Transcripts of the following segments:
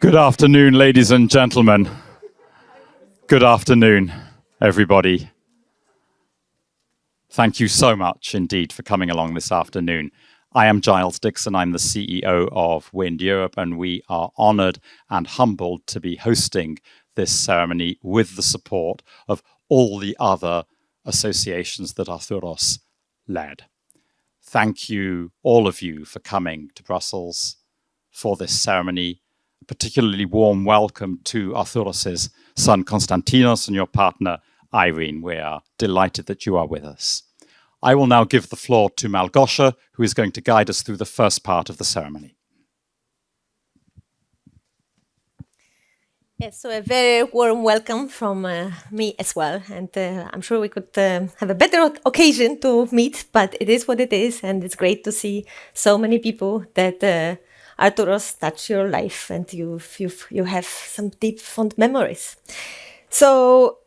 Good afternoon, ladies and gentlemen. Good afternoon, everybody. Thank you so much indeed for coming along this afternoon. I am Giles Dixon. I'm the CEO of Wind Europe, and we are honored and humbled to be hosting this ceremony with the support of all the other associations that Arthouros led. Thank you, all of you, for coming to Brussels for this ceremony. A particularly warm welcome to Arthouros' son Konstantinos and your partner Irene. We are delighted that you are with us. I will now give the floor to Malgosia, who is going to guide us through the first part of the ceremony. Yes, so a very warm welcome from me as well. And I'm sure we could have a better occasion to meet, but it is what it is. And it's great to see so many people that Arthouros touched your life and you have some deep, fond memories. So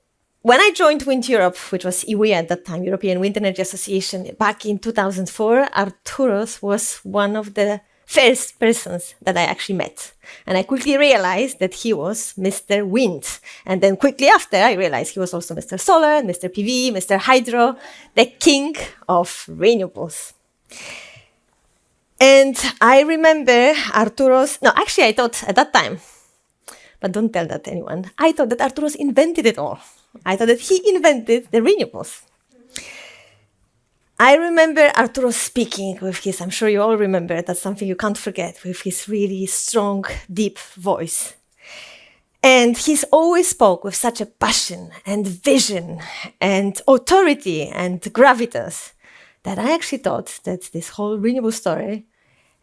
when I joined Wind Europe, which was EWE at that time, European Wind Energy Association, back in 2004, Arthouros was one of the first persons that I actually met. And I quickly realized that he was Mr. Wind. And then quickly after, I realized he was also Mr. Solar, Mr. PV, Mr. Hydro, the king of renewables. And I remember Arthouros, no, actually I thought at that time, but don't tell that to anyone, I thought that Arthouros invented it all. I thought that he invented the renewables. I remember Arthouros speaking with his, I'm sure you all remember, that's something you can't forget, with his really strong, deep voice. And he's always spoke with such a passion and vision and authority and gravitas that I actually thought that this whole renewable story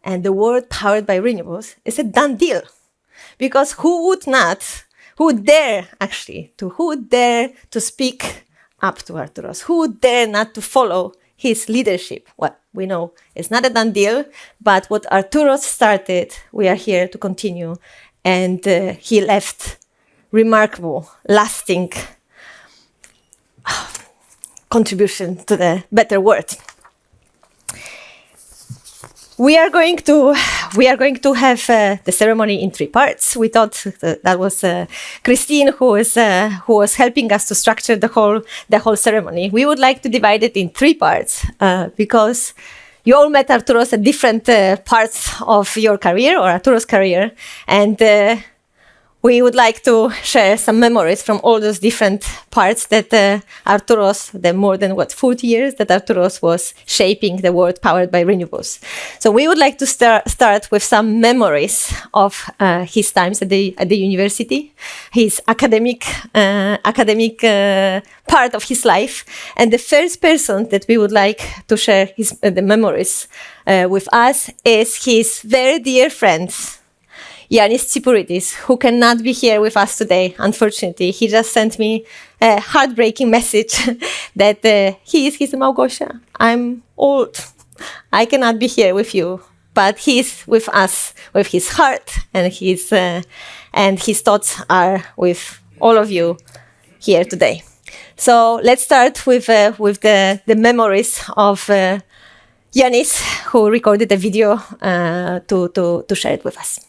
and the world powered by renewables is a done deal. Because who would dare to speak up to Arthouros? Who would dare not to follow his leadership? Well, we know it's not a done deal, but what Arthouros started, we are here to continue. And he left remarkable, lasting contribution to the better world. We are going to have the ceremony in three parts. We thought that was Christine who was helping us to structure the whole ceremony. We would like to divide it in three parts because you all met Arthouros at different parts of your career or Arthouros' career, and we would like to share some memories from all those different parts that Arthouros, the more than 40 years that Arthouros was shaping the world powered by renewables. So we would like to start with some memories of his times at the university, his academic part of his life. And the first person that we would like to share the memories with us is his very dear friend, Yanis Tsipouridis, who cannot be here with us today, unfortunately. He just sent me a heartbreaking message that he's Malgosia. I'm old. I cannot be here with you, but he's with us, with his heart, and his thoughts are with all of you here today. So let's start with the memories of Yanis, who recorded a video to share it with us.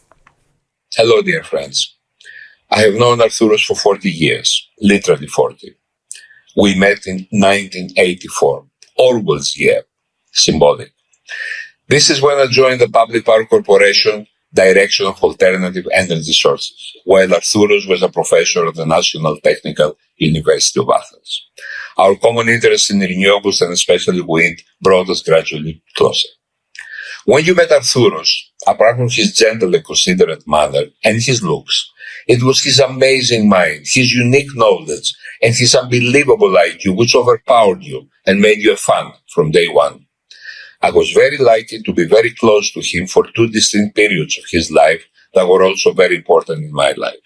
Hello, dear friends. I have known Arthouros for 40 years, literally 40. We met in 1984, Orwell's year, symbolic. This is when I joined the Public Power Corporation Direction of Alternative Energy Sources, while Arthouros was a professor at the National Technical University of Athens. Our common interest in renewables and especially wind brought us gradually closer. When you met Arthouros, apart from his gentle and considerate manner and his looks, it was his amazing mind, his unique knowledge, and his unbelievable IQ which overpowered you and made you a fan from day one. I was very lucky to be very close to him for two distinct periods of his life that were also very important in my life.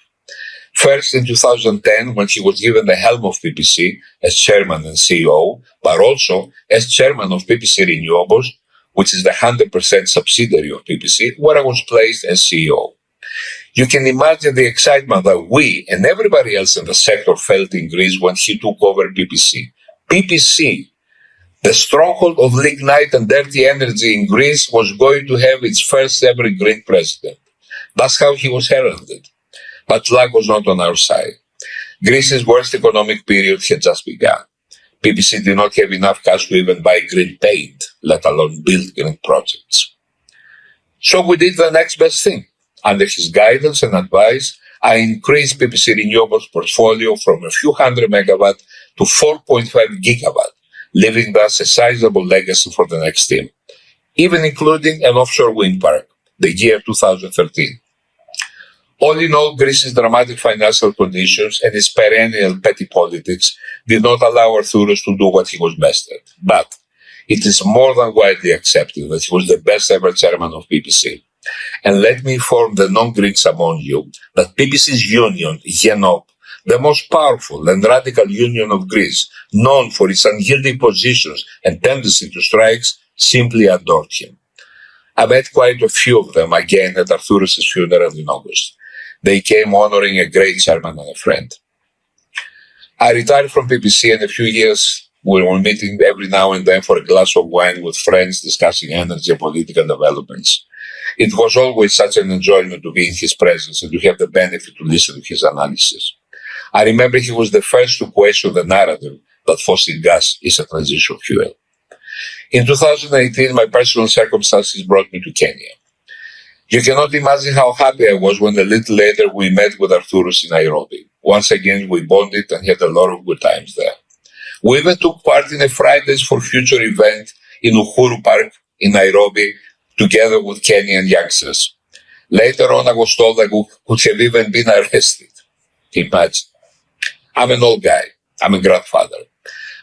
First, in 2010, when he was given the helm of PPC as chairman and CEO, but also as chairman of PPC Renewables, which is the 100% subsidiary of PPC, where I was placed as CEO. You can imagine the excitement that we and everybody else in the sector felt in Greece when he took over PPC. PPC, the stronghold of lignite and dirty energy in Greece, was going to have its first ever green president. That's how he was heralded. But luck was not on our side. Greece's worst economic period had just begun. PPC did not have enough cash to even buy green paint, let alone build green projects. So we did the next best thing. Under his guidance and advice, I increased PPC Renewables portfolio from a few hundred megawatt to 4.5 gigawatt, leaving thus a sizable legacy for the next team, even including an offshore wind park, the year 2013. All in all, Greece's dramatic financial conditions and its perennial petty politics did not allow Arthouros to do what he was best at. But it is more than widely accepted that he was the best ever chairman of PPC. And let me inform the non-Greeks among you that PPC's union, GENOP, the most powerful and radical union of Greece, known for its unyielding positions and tendency to strikes, simply adored him. I met quite a few of them again at Arthouros' funeral in August. They came honoring a great chairman and a friend. I retired from PPC, and a few years we were meeting every now and then for a glass of wine with friends discussing energy and political developments. It was always such an enjoyment to be in his presence and to have the benefit to listen to his analysis. I remember he was the first to question the narrative that fossil gas is a transition fuel. In 2018, my personal circumstances brought me to Kenya. You cannot imagine how happy I was when a little later we met with Arthouros in Nairobi. Once again, we bonded and had a lot of good times there. We even took part in a Fridays for Future event in Uhuru Park in Nairobi, together with Kenyan youngsters. Later on, I was told I could have even been arrested. Imagine. I'm an old guy. I'm a grandfather.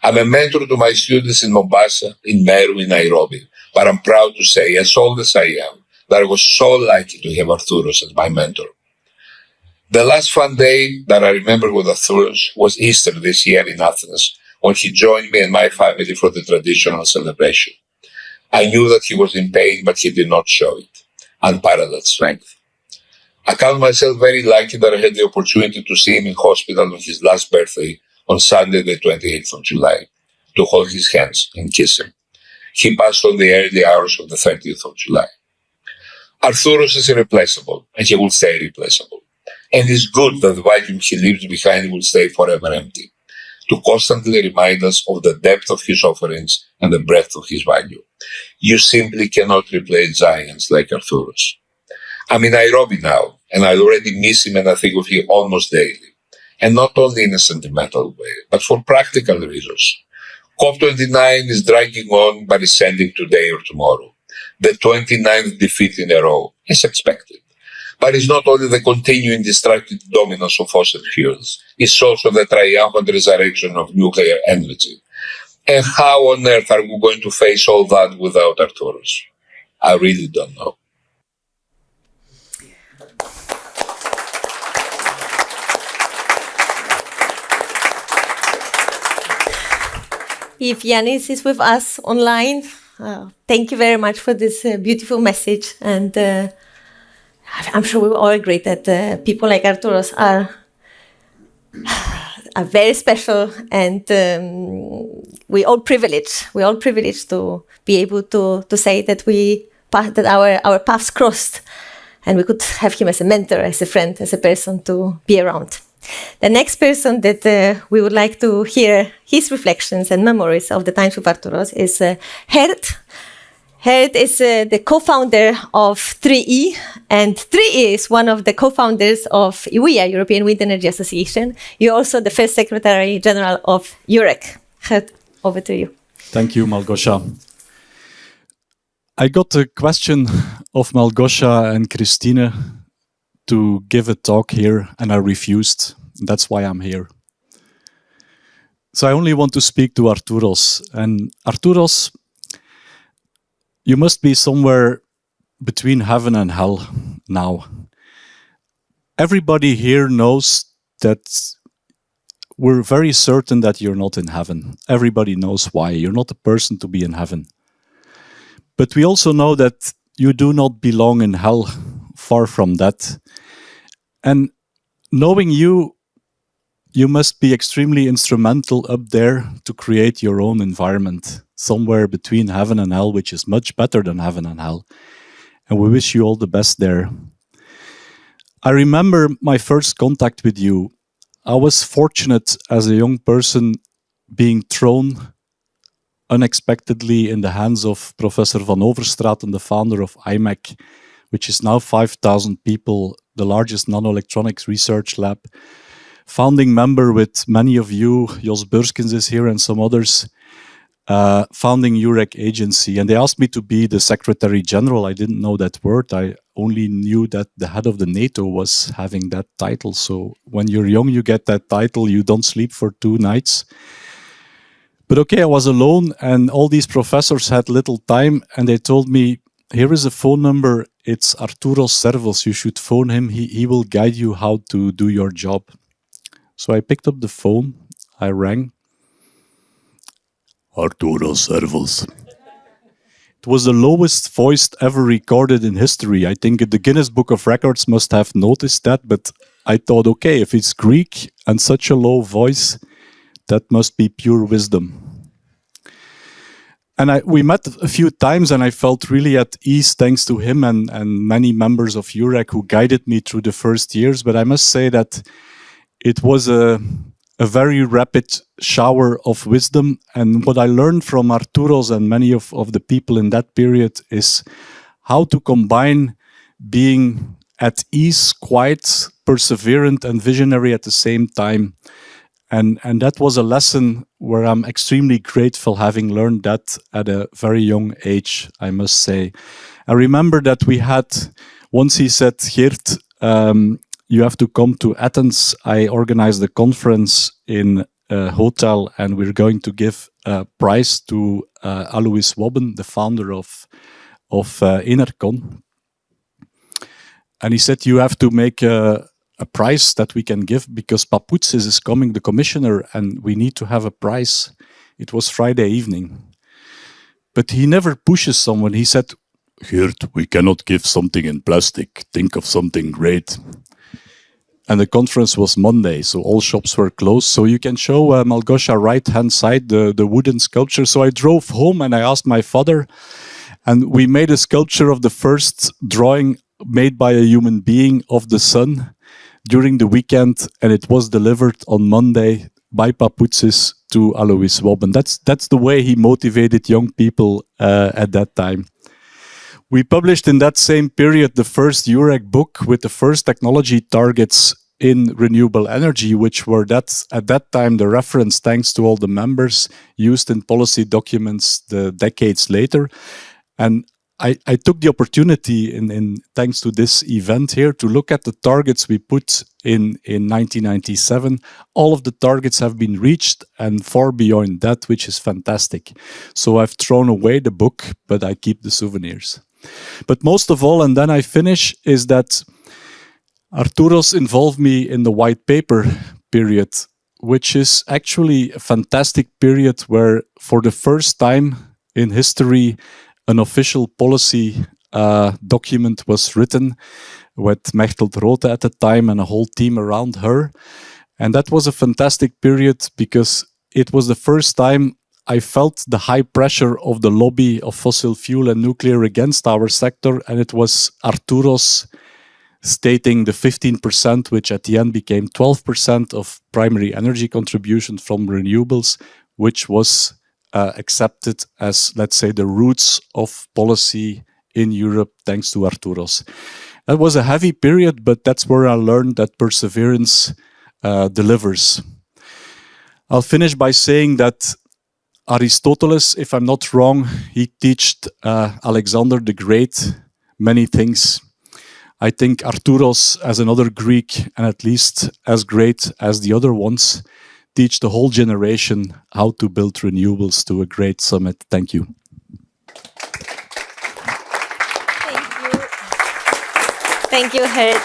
I'm a mentor to my students in Mombasa, in Meru, in Nairobi. But I'm proud to say, as old as I am, that I was so lucky to have Arthouros as my mentor. The last fun day that I remember with Arthouros was Easter this year in Athens, when he joined me and my family for the traditional celebration. I knew that he was in pain, but he did not show it. Unparalleled strength. I count myself very lucky that I had the opportunity to see him in hospital on his last birthday on Sunday, the 28th of July, to hold his hands and kiss him. He passed on the early hours of the 30th of July. Arthouros is irreplaceable, and he will stay irreplaceable. And it's good that the vacuum he leaves behind will stay forever empty, to constantly remind us of the depth of his offerings and the breadth of his value. You simply cannot replace giants like Arthouros. I'm in Nairobi now, and I already miss him and I think of him almost daily. And not only in a sentimental way, but for practical reasons. COP29 is dragging on, but is ending today or tomorrow. The 29th defeat in a row is expected. But it's not only the continuing destructive dominance of fossil fuels, it's also the triumphant resurrection of nuclear energy. And how on earth are we going to face all that without Arthouros? I really don't know. If Yanis is with us online, thank you very much for this beautiful message. And I'm sure we all agree that people like Arthouros are very special, and we all privileged. We all privileged to be able to say that that our paths crossed, and we could have him as a mentor, as a friend, as a person to be around. The next person that we would like to hear his reflections and memories of the times with Arthouros is Gert. Gert is the co-founder of 3E, and 3E is one of the co-founders of EWIA, European Wind Energy Association. You're also the first Secretary General of EUREC. Gert, over to you. Thank you, Malgosia. I got a question of Malgosia and Christine to give a talk here, and I refused. That's why I'm here. So I only want to speak to Arthouros. And Arthouros, you must be somewhere between heaven and hell now. Everybody here knows that we're very certain that you're not in heaven. Everybody knows why. You're not a person to be in heaven. But we also know that you do not belong in hell, far from that. And knowing you, you must be extremely instrumental up there to create your own environment, somewhere between heaven and hell, which is much better than heaven and hell. And we wish you all the best there. I remember my first contact with you. I was fortunate as a young person being thrown unexpectedly in the hands of Professor Van Overstraten, the founder of IMEC, which is now 5,000 people, the largest nanoelectronics research lab. Founding member with many of you, Jos Burskens is here and some others, founding EUREC agency. And they asked me to be the Secretary General. I didn't know that word. I only knew that the head of the NATO was having that title. So when you're young, you get that title, you don't sleep for 2 nights. But okay, I was alone and all these professors had little time and they told me, here is a phone number. It's Arthouros Zervos. You should phone him. He will guide you how to do your job. So I picked up the phone. I rang. Arthouros Zervos. It was the lowest voice ever recorded in history. I think the Guinness Book of Records must have noticed that, but I thought, okay, if it's Greek and such a low voice, that must be pure wisdom. And we met a few times and I felt really at ease thanks to him and many members of EUREC who guided me through the first years. But I must say that it was a very rapid shower of wisdom. And what I learned from Arthouros and many of the people in that period is how to combine being at ease, quiet, perseverant and visionary at the same time. And that was a lesson where I'm extremely grateful having learned that at a very young age, I must say. I remember that we had, once he said, Geert, you have to come to Athens. I organized a conference in a hotel and we're going to give a prize to Alois Wobben, the founder of Enercon. And he said, you have to make a prize that we can give because Papoutsis is coming, the commissioner, and we need to have a prize. It was Friday evening. But he never pushes someone. He said, Geert, we cannot give something in plastic. Think of something great. And the conference was Monday, so all shops were closed. So you can show Malgosha right-hand side, the wooden sculpture. So I drove home and I asked my father, and we made a sculpture of the first drawing made by a human being of the sun during the weekend, and it was delivered on Monday by Papoutsis to Alois Wobben. That's the way he motivated young people at that time. We published in that same period the first EUREC book with the first technology targets in renewable energy, which were at that time the reference, thanks to all the members, used in policy documents the decades later. And I took the opportunity in thanks to this event here to look at the targets we put in 1997. All of the targets have been reached and far beyond that, which is fantastic. So I've thrown away the book, but I keep the souvenirs. But most of all, and then I finish, is that Arthouros involved me in the white paper period, which is actually a fantastic period where for the first time in history, an official policy document was written with Mechtel Rote at the time and a whole team around her. And that was a fantastic period because it was the first time I felt the high pressure of the lobby of fossil fuel and nuclear against our sector. And it was Arthouros stating the 15%, which at the end became 12% of primary energy contribution from renewables, which was accepted as, let's say, the roots of policy in Europe, thanks to Arthouros. That was a heavy period, but that's where I learned that perseverance delivers. I'll finish by saying that Aristoteles, if I'm not wrong, he taught Alexander the Great many things. I think Arthouros, as another Greek, and at least as great as the other ones, teach the whole generation how to build renewables to a great summit. Thank you. Thank you, Geert.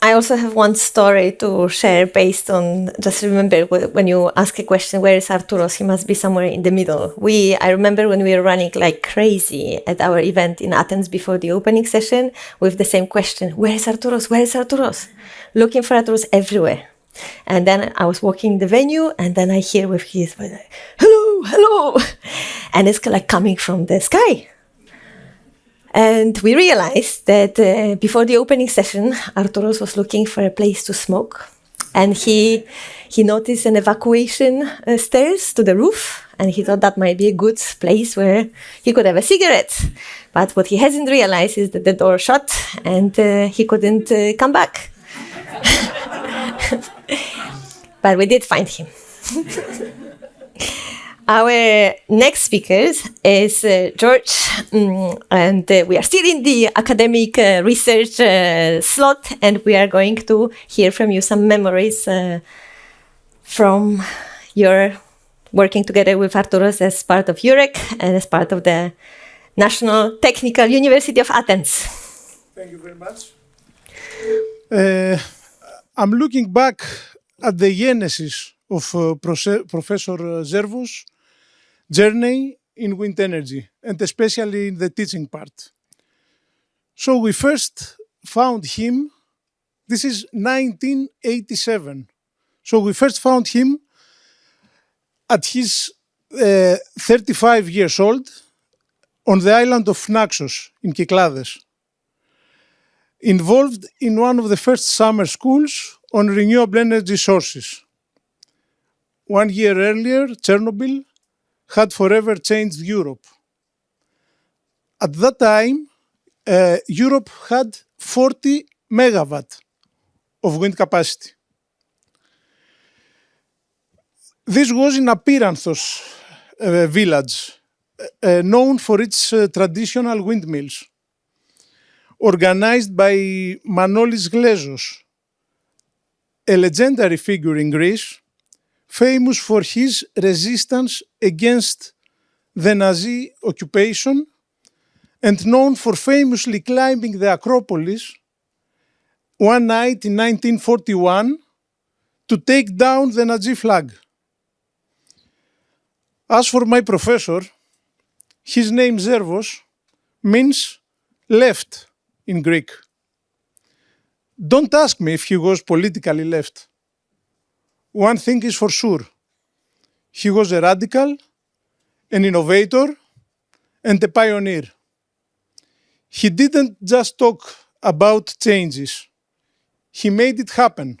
I also have one story to share based on, just remember when you ask a question, where is Arthouros? He must be somewhere in the middle. I remember when we were running like crazy at our event in Athens before the opening session with the same question, where is Arthouros? Where is Arthouros? Looking for Arthouros everywhere. And then I was walking the venue and then I hear with his voice, hello, hello. And it's like coming from the sky. And we realized that before the opening session, Arthouros was looking for a place to smoke. And he noticed an evacuation stairs to the roof, and he thought that might be a good place where he could have a cigarette. But what he hasn't realized is that the door shut, and he couldn't come back. But we did find him. Our next speaker is George, and we are still in the academic research slot, and we are going to hear from you some memories from your working together with Arthouros as part of EUREC and as part of the National Technical University of Athens. Thank you very much. I'm looking back at the genesis of Professor Zervos' journey in wind energy, and especially in the teaching part. So we first found him, this is 1987. So we first found him at his 35 years old on the island of Naxos in Kyklades, involved in one of the first summer schools on renewable energy sources. 1 year earlier, Chernobyl had forever changed Europe. At that time, Europe had 40 megawatt of wind capacity. This was in Apeiranthos village, known for its traditional windmills, organized by Manolis Glezos, a legendary figure in Greece, famous for his resistance against the Nazi occupation and known for famously climbing the Acropolis one night in 1941 to take down the Nazi flag. As for my professor, his name Zervos means left in Greek. Don't ask me if he was politically left. One thing is for sure, he was a radical, an innovator, and a pioneer. He didn't just talk about changes, he made it happen.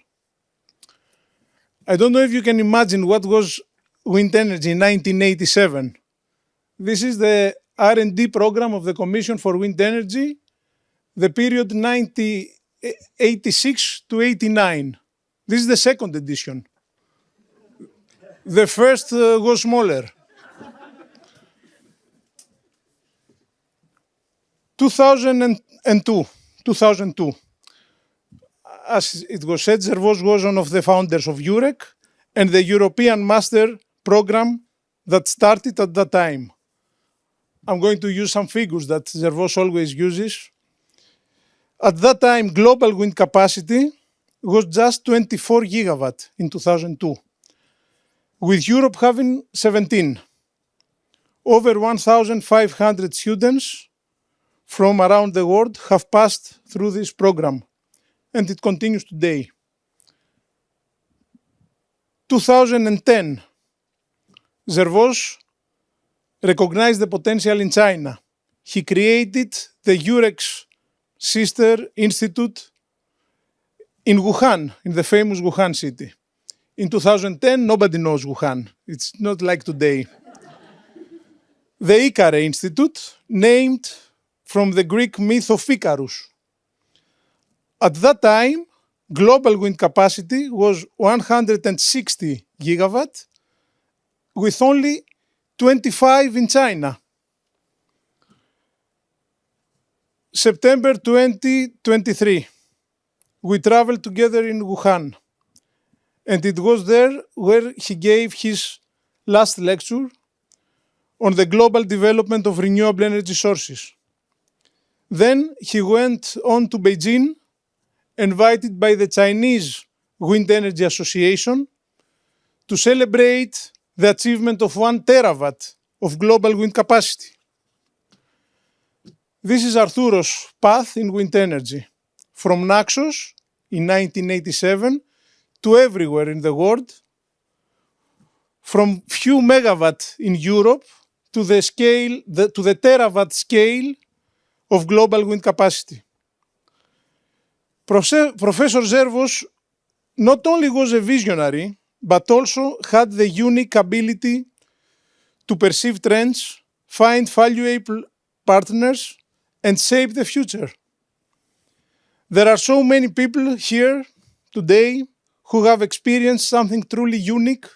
I don't know if you can imagine what was wind energy in 1987. This is the R&D program of the Commission for Wind Energy, the period 1986 to 89. This is the second edition. The first was smaller. 2002. As it was said, Zervos was one of the founders of EUREC and the European Master Program that started at that time. I'm going to use some figures that Zervos always uses. At that time, global wind capacity was just 24 gigawatt in 2002. With Europe having 17. Over 1,500 students from around the world have passed through this program, and it continues today. 2010, Zervos recognized the potential in China. He created the EUREC's sister institute in Wuhan, in the famous Wuhan city. In 2010, nobody knows Wuhan. It's not like today. The Ikare Institute, named from the Greek myth of Icarus. At that time, global wind capacity was 160 gigawatt, with only 25 in China. September 2023, we traveled together in Wuhan. And it was there where he gave his last lecture on the global development of renewable energy sources. Then he went on to Beijing, invited by the Chinese Wind Energy Association to celebrate the achievement of 1 terawatt of global wind capacity. This is Arthouros' path in wind energy, from Naxos in 1987 to everywhere in the world, from few megawatt in Europe to the terawatt scale of global wind capacity. Professor Zervos not only was a visionary, but also had the unique ability to perceive trends, find valuable partners, and shape the future. There are so many people here today who have experienced something truly unique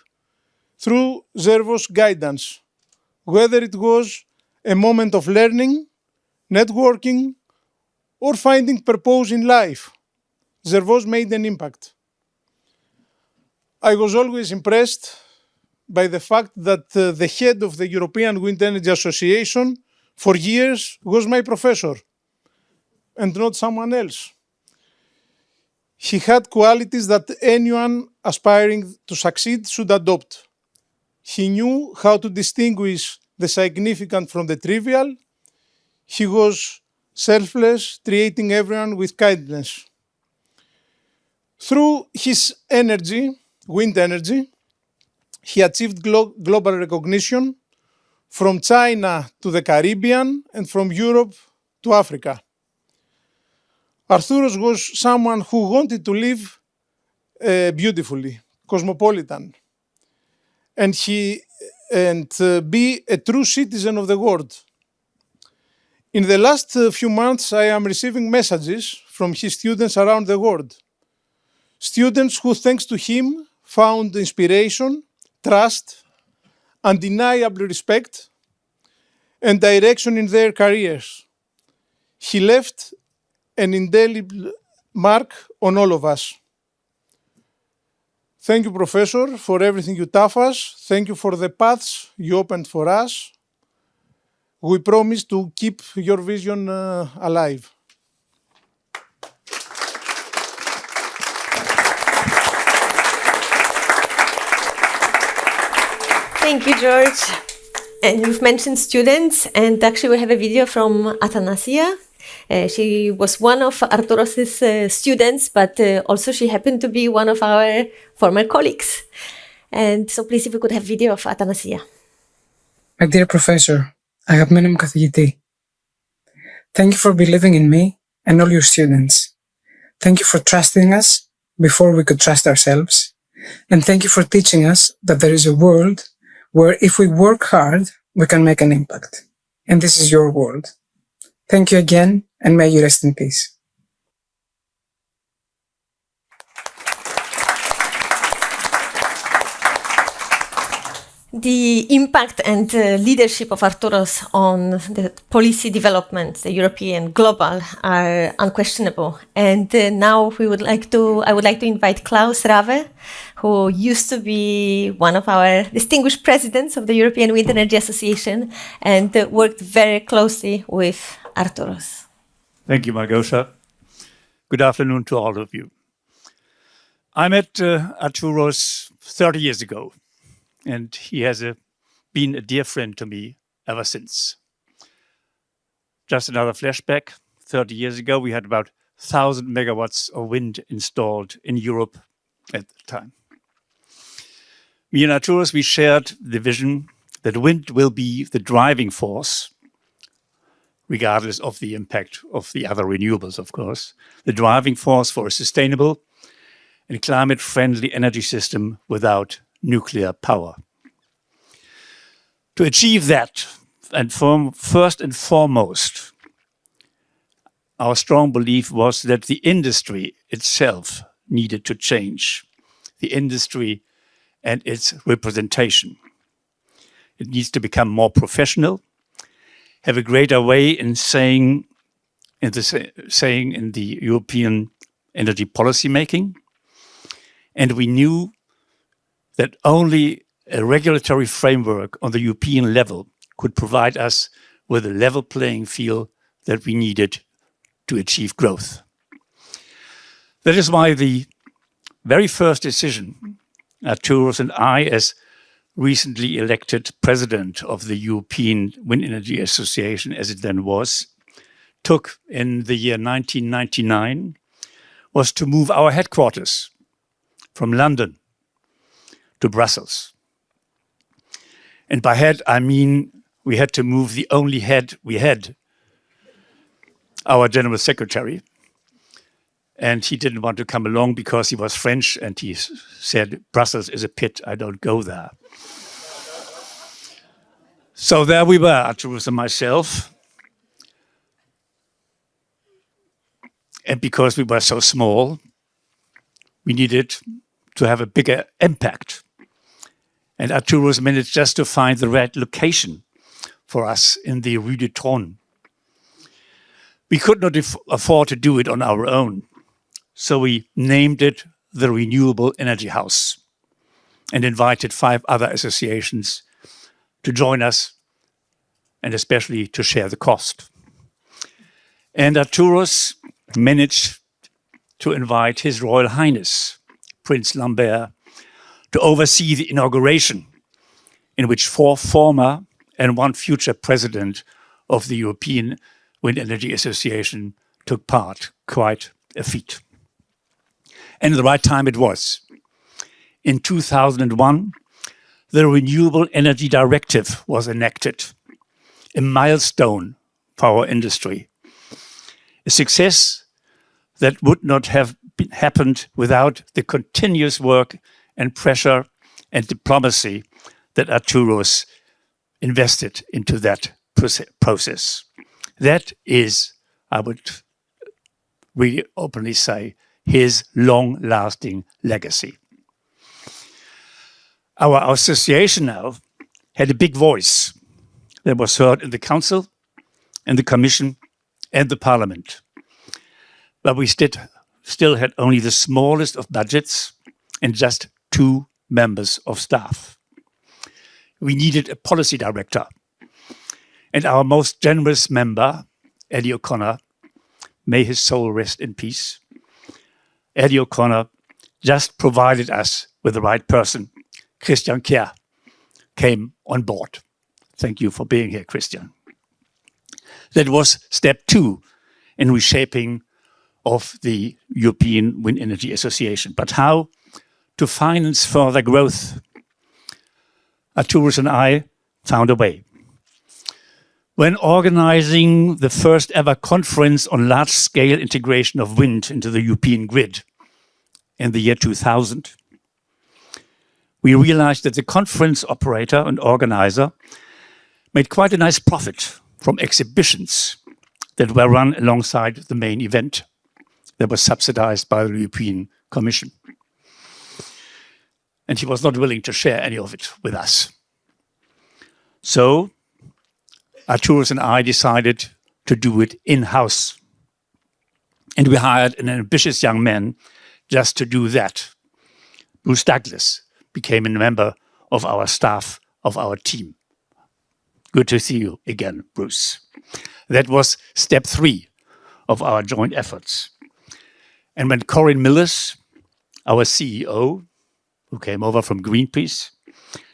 through Zervos' guidance, whether it was a moment of learning, networking, or finding purpose in life. Zervos made an impact. I was always impressed by the fact that the head of the European Wind Energy Association for years was my professor and not someone else. He had qualities that anyone aspiring to succeed should adopt. He knew how to distinguish the significant from the trivial. He was selfless, treating everyone with kindness. Through his energy, wind energy, he achieved global recognition from China to the Caribbean and from Europe to Africa. Arthouros was someone who wanted to live beautifully, cosmopolitan, and be a true citizen of the world. In the last few months, I am receiving messages from his students around the world. Students who, thanks to him, found inspiration, trust, undeniable respect, and direction in their careers. He left an indelible mark on all of us. Thank you, Professor, for everything you taught us. Thank you for the paths you opened for us. We promise to keep your vision alive. Thank you, George. And you've mentioned students, and actually we have a video from Athanasia. She was one of Arthouros' students, but also she happened to be one of our former colleagues. And so please, if we could have video of Athanasia. My dear professor, αγαπημένη μου καθηγητή, thank you for believing in me and all your students. Thank you for trusting us before we could trust ourselves. And thank you for teaching us that there is a world where if we work hard, we can make an impact. And this is your world. Thank you again, and may you rest in peace. The impact and leadership of Arthouros on the policy development, the European, global, are unquestionable. And now I would like to invite Klaus Rave, who used to be one of our distinguished presidents of the European Wind Energy Association and worked very closely with Arthouros. Thank you, Margosha. Good afternoon to all of you. I met Arthouros 30 years ago, and he has been a dear friend to me ever since. Just another flashback. 30 years ago, we had about 1,000 megawatts of wind installed in Europe at the time. Me and Arthouros, we shared the vision that wind will be the driving force, regardless of the impact of the other renewables, of course, the driving force for a sustainable and climate-friendly energy system without nuclear power. To achieve that, and first and foremost, our strong belief was that the industry itself needed to change. The industry and its representation. It needs to become more professional, have a greater way in saying in the European energy policy making. And we knew that only a regulatory framework on the European level could provide us with a level playing field that we needed to achieve growth. That is why the very first decision, Arthouros and I, as recently elected president of the European Wind Energy Association, as it then was, took in the year 1999, was to move our headquarters from London to Brussels. And by head, I mean we had to move the only head we had our general secretary. And he didn't want to come along because he was French, and he said, Brussels is a pit, I don't go there. So there we were, Arthouros and myself. And because we were so small, we needed to have a bigger impact. And Arthouros managed just to find the right location for us in the Rue du Trône. We could not afford to do it on our own. So we named it the Renewable Energy House and invited 5 other associations to join us and especially to share the cost. And Arthouros managed to invite His Royal Highness, Prince Lambert, to oversee the inauguration, in which 4 former and 1 future president of the European Wind Energy Association took part. Quite a feat. And the right time it was. In 2001, the Renewable Energy Directive was enacted, a milestone for our industry, a success that would not have happened without the continuous work and pressure and diplomacy that Arthouros invested into that process. That is, I would really openly say, his long-lasting legacy. Our association now had a big voice that was heard in the Council, in the Commission, and the Parliament. But we still had only the smallest of budgets and just 2 members of staff. We needed a policy director. And our most generous member, Eddie O'Connor, may his soul rest in peace, Eddie O'Connor just provided us with the right person. Christian Kjær came on board. Thank you for being here, Christian. That was step 2 in reshaping of the European Wind Energy Association. But how to finance further growth? Arthouros and I found a way. When organizing the first ever conference on large-scale integration of wind into the European grid in the year 2000, we realized that the conference operator and organizer made quite a nice profit from exhibitions that were run alongside the main event that was subsidized by the European Commission. And he was not willing to share any of it with us. So Arthouros and I decided to do it in-house. And we hired an ambitious young man just to do that. Bruce Douglas became a member of our staff, of our team. Good to see you again, Bruce. That was step 3 of our joint efforts. And when Corinne Millis, our CEO, who came over from Greenpeace,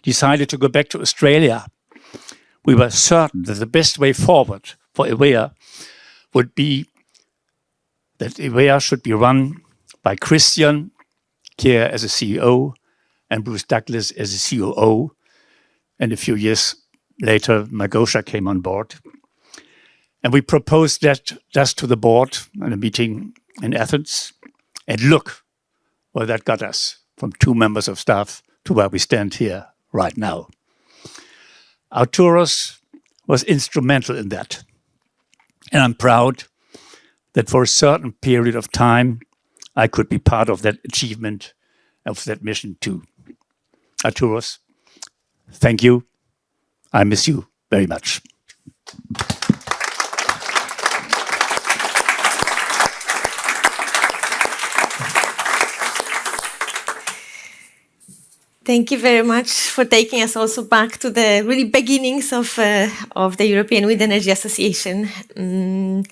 decided to go back to Australia, we were certain that the best way forward for EWEA would be that EWEA should be run by Christian Kjær as a CEO and Bruce Douglas as a COO. And a few years later, Magosha came on board. And we proposed that just to the board in a meeting in Athens. And look where that got us, from 2 members of staff to where we stand here right now. Arthouros was instrumental in that. And I'm proud that for a certain period of time, I could be part of that achievement, of that mission too. Arthouros, thank you. I miss you very much. Thank you very much for taking us also back to the really beginnings of the European Wind Energy Association.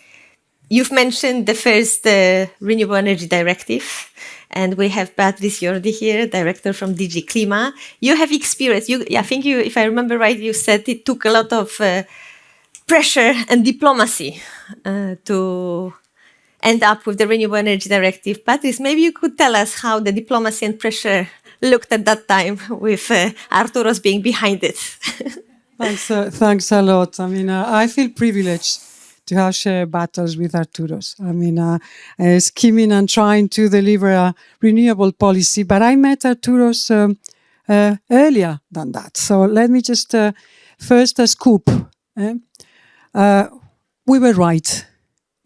You've mentioned the first Renewable Energy Directive, and we have Beatrice Jordi here, director from DG Klima. You have experience. I think you, if I remember right, you said it took a lot of pressure and diplomacy to end up with the Renewable Energy Directive. Beatrice, maybe you could tell us how the diplomacy and pressure looked at that time, with Arthouros being behind it. Thanks a lot. I mean, I feel privileged to have shared battles with Arthouros. I mean, scheming and trying to deliver a renewable policy. But I met Arthouros earlier than that. So let me just first scoop. We were right.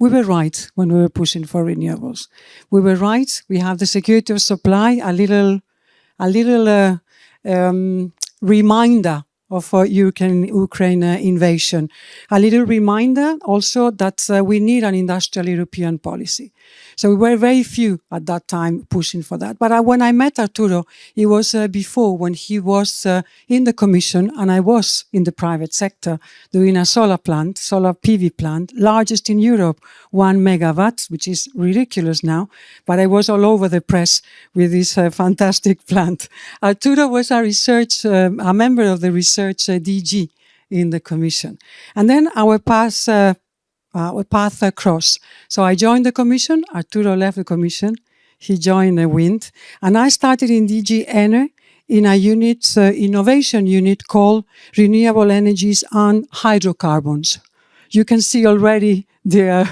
We were right when we were pushing for renewables. We were right. We have the security of supply, a little reminder of Ukraine invasion. A little reminder also that we need an industrial European policy. So we were very few at that time pushing for that. But when I met Arturo, it was before, when he was in the Commission and I was in the private sector doing a solar PV plant, largest in Europe, 1 megawatt, which is ridiculous now. But I was all over the press with this fantastic plant. Arturo was a member of the research DG in the Commission. And then our path crossed. So I joined the Commission, Arturo left the Commission, he joined the Wind, and I started in DG Ener in a unit, innovation unit called Renewable Energies and Hydrocarbons. You can see already the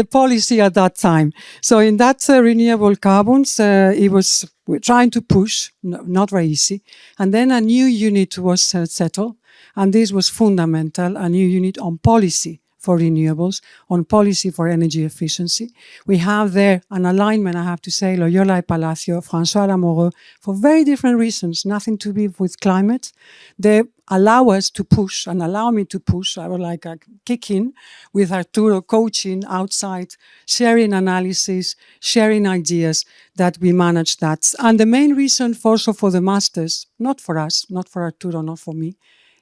policy at that time. So in that renewable carbons, we're trying to push, not very easy. And then a new unit was settled, and this was fundamental, a new unit on policy for renewables, on policy for energy efficiency. We have there an alignment, I have to say, Loyola y Palacio, François Lamoureux, for very different reasons, nothing to do with climate. They allow us to push and allow me to push. I would like a kick in with Arturo, coaching outside, sharing analysis, sharing ideas that we manage that. And the main reason also for the masters, not for us, not for Arturo, not for me,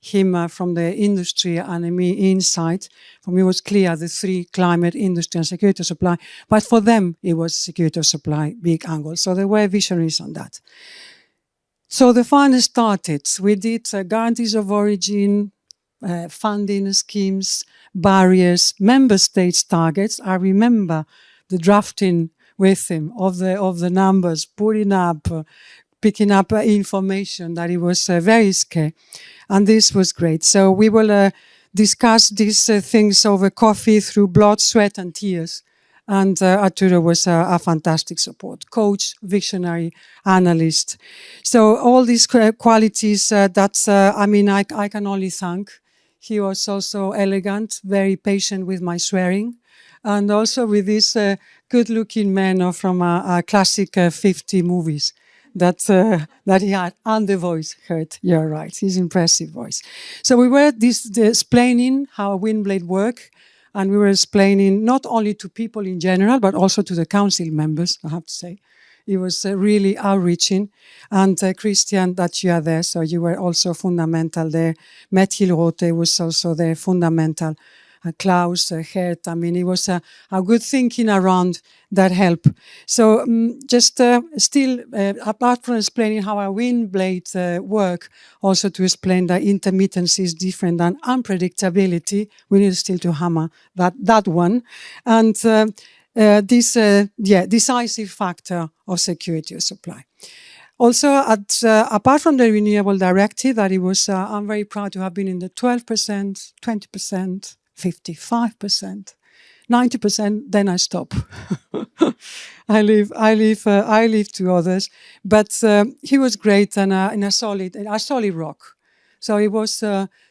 him from the industry and me inside. For me, it was clear the three: climate, industry, and security of supply. But for them, it was security of supply, big angle. So they were visionaries on that. So the fun started. We did guarantees of origin, funding schemes, barriers, member states targets. I remember the drafting with him of the numbers, picking up information that it was very scary. And this was great. So we will discuss these things over coffee through blood, sweat, and tears. And Arturo was a fantastic support, coach, visionary, analyst. So all these qualities I can only thank. He was also elegant, very patient with my swearing, and also with this good-looking man from a classic 50 movies that he had, and the voice heard. You're right, his impressive voice. So we were explaining how a wind blade work. And we were explaining not only to people in general, but also to the council members, I have to say. It was really outreaching. And Christian, that you are there, so you were also fundamental there. Methil Rote was also there, fundamental. Klaus, Gert, I mean, it was a good thinking around that help. So still, apart from explaining how a wind blade work, also to explain that intermittency is different than unpredictability, we need still to hammer that one. And this decisive factor of security of supply. Also, apart from the Renewable Directive, that it was, I'm very proud to have been in the 12%, 20%, 55%, 90%, then I stop. I leave to others. But he was great and in a solid rock. So it was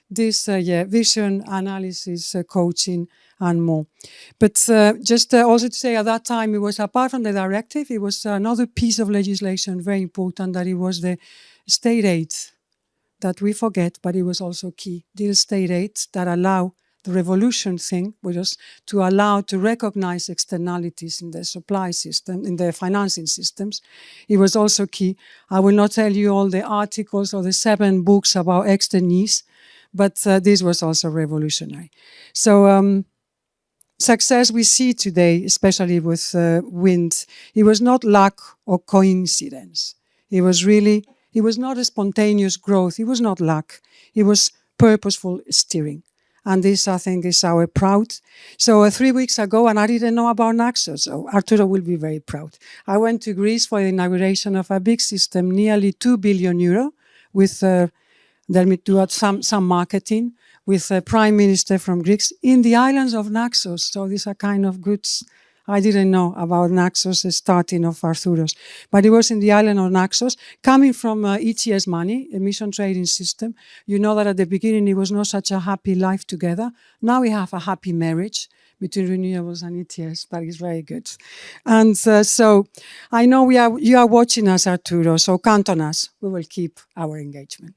this vision, analysis, coaching, and more. But just also to say, at that time, it was, apart from the directive, it was another piece of legislation very important, that it was the state aid that we forget, but it was also key. The state aid that allow the revolution thing was to allow to recognize externalities in the supply system, in the financing systems. It was also key. I will not tell you all the articles or the 7 books about externalities, but this was also revolutionary. So success we see today, especially with wind, it was not luck or coincidence. It was not a spontaneous growth. It was not luck. It was purposeful steering. And this, I think, is our proud. So 3 weeks ago, and I didn't know about Naxos, so Arturo will be very proud. I went to Greece for the inauguration of a big system, nearly €2 billion, with, let me do some marketing, with a prime minister from Greece in the islands of Naxos. So these are kind of goods. I didn't know about Naxos, the starting of Arthouros. But it was in the island of Naxos, coming from ETS money, emission trading system. You know that at the beginning it was not such a happy life together. Now we have a happy marriage between renewables and ETS, but it's very good. And so I know you are watching us, Arturo, so count on us. We will keep our engagement.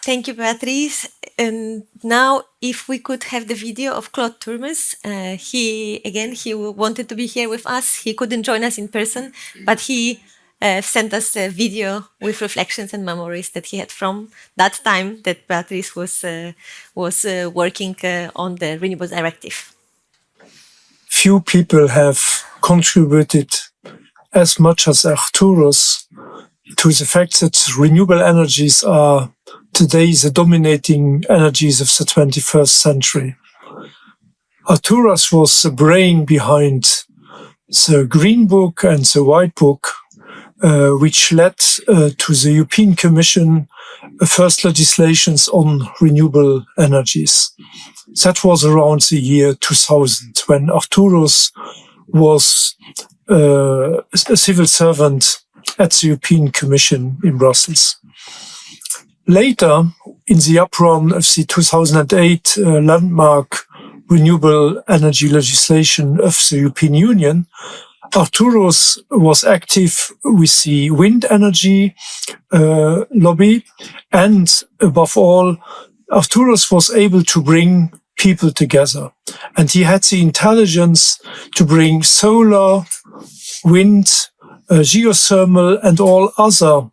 Thank you, Beatrice. And now, if we could have the video of Claude Turmes. He wanted to be here with us. He couldn't join us in person, but he sent us a video with reflections and memories that he had from that time that Beatrice was working on the Renewables Directive. Few people have contributed as much as Arthouros to the fact that renewable energies are today the dominating energies of the 21st century. Arthouros was the brain behind the Green Book and the White Book, which led to the European Commission first legislations on renewable energies. That was around the year 2000, when Arthouros was a civil servant at the European Commission in Brussels. Later, in the uprun of the 2008 landmark renewable energy legislation of the European Union, Arthouros was active with the wind energy lobby, and above all, Arthouros was able to bring people together. And he had the intelligence to bring solar, wind, geothermal, and all other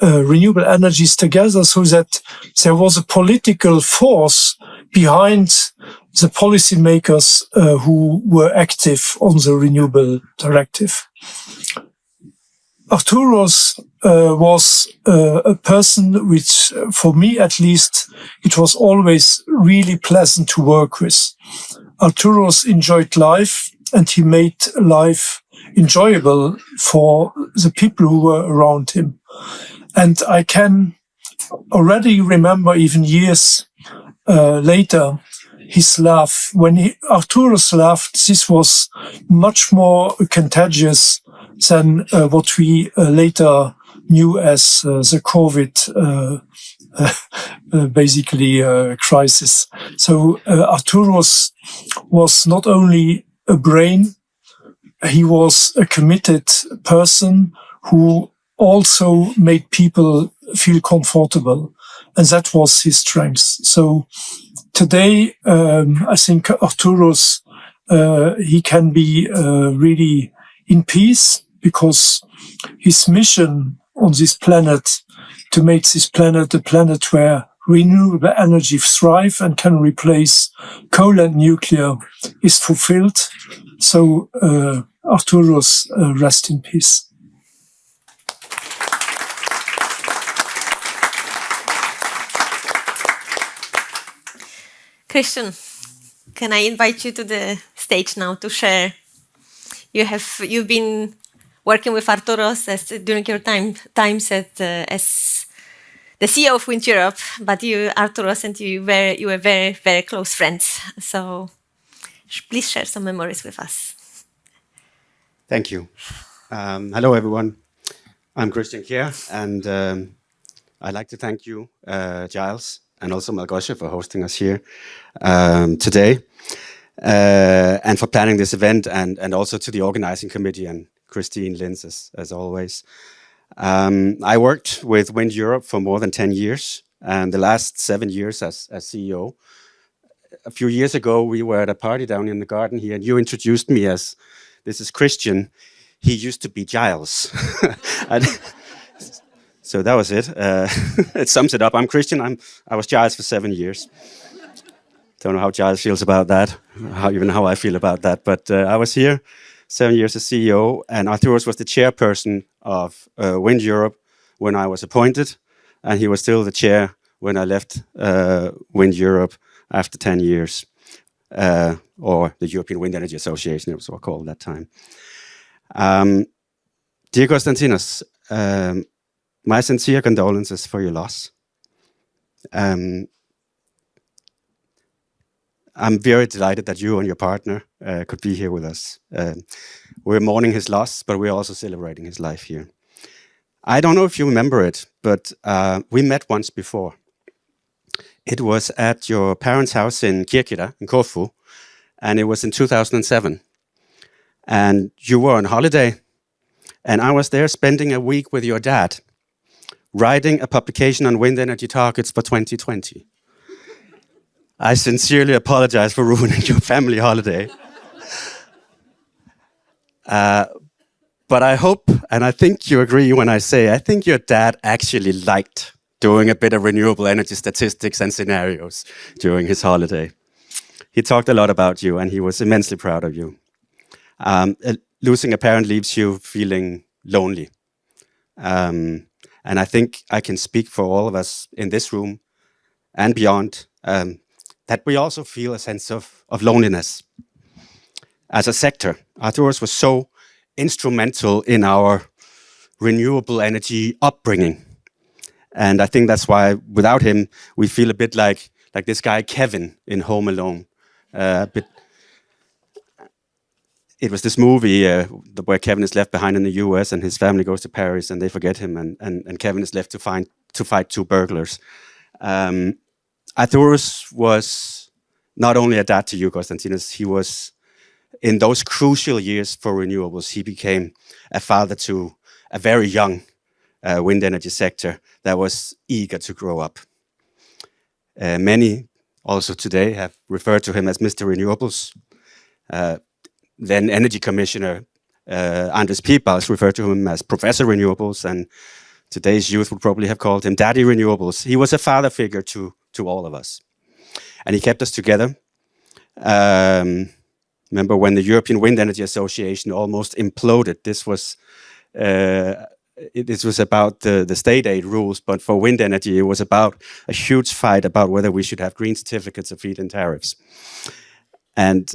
renewable energies together, so that there was a political force behind the policymakers who were active on the Renewable Directive. Arthouros was a person which, for me at least, it was always really pleasant to work with. Arthouros enjoyed life, and he made life enjoyable for the people who were around him. And I can already remember, even years later, his laugh. When Arthouros laughed, this was much more contagious than what we later knew as the COVID crisis. So Arthouros was not only a brain, he was a committed person who also made people feel comfortable, and that was his strength. So today, I think Arthouros, he can be really in peace, because his mission on this planet, to make this planet a planet where renewable energy thrive and can replace coal and nuclear, is fulfilled. So Arthouros, rest in peace. Christian, can I invite you to the stage now to share? You've been working with Arthouros during your times as the CEO of Wind Europe, but Arthouros and you were very, very close friends. So please share some memories with us. Thank you. Hello, everyone. I'm Christian Kjær, and I'd like to thank you, Giles, and also Malgosia, for hosting us here today, and for planning this event, and also to the organizing committee and Christine Linz, as always. I worked with Wind Europe for more than 10 years, and the last 7 years as CEO. A few years ago, we were at a party down in the garden here, and you introduced me as, this is Christian. He used to be Giles. So that was it. It sums it up. I'm Christian. I was Giles for 7 years. Don't know how Giles feels about that, even how I feel about that. But I was here 7 years as CEO, and Arthouros was the chairperson of Wind Europe when I was appointed, and he was still the chair when I left Wind Europe after 10 years, or the European Wind Energy Association, it was called at that time. Dear Konstantinos, my sincere condolences for your loss. I'm very delighted that you and your partner could be here with us. We're mourning his loss, but we're also celebrating his life here. I don't know if you remember it, but we met once before. It was at your parents' house in Kirkira, in Corfu, and it was in 2007. And you were on holiday, and I was there spending a week with your dad, writing a publication on wind energy targets for 2020. I sincerely apologize for ruining your family holiday. But I hope, and I think you agree when I say, I think your dad actually liked doing a bit of renewable energy statistics and scenarios during his holiday. He talked a lot about you, and he was immensely proud of you. Losing a parent leaves you feeling lonely. And I think I can speak for all of us in this room and beyond, that we also feel a sense of loneliness. As a sector, Arthouros was so instrumental in our renewable energy upbringing. And I think that's why, without him, we feel a bit like this guy Kevin in Home Alone. It was this movie where Kevin is left behind in the US and his family goes to Paris and they forget him, and Kevin is left to fight two burglars. Arthouros was not only a dad to you, Konstantinos, he was, in those crucial years for renewables, he became a father to a very young wind energy sector that was eager to grow up. Many also today have referred to him as Mr. Renewables. Then Energy Commissioner Anders Piebalgs referred to him as Professor Renewables, and today's youth would probably have called him Daddy Renewables. He was a father figure to all of us. And he kept us together. Remember when the European Wind Energy Association almost imploded? This was about the state aid rules, but for wind energy, it was about a huge fight about whether we should have green certificates or feed-in tariffs. And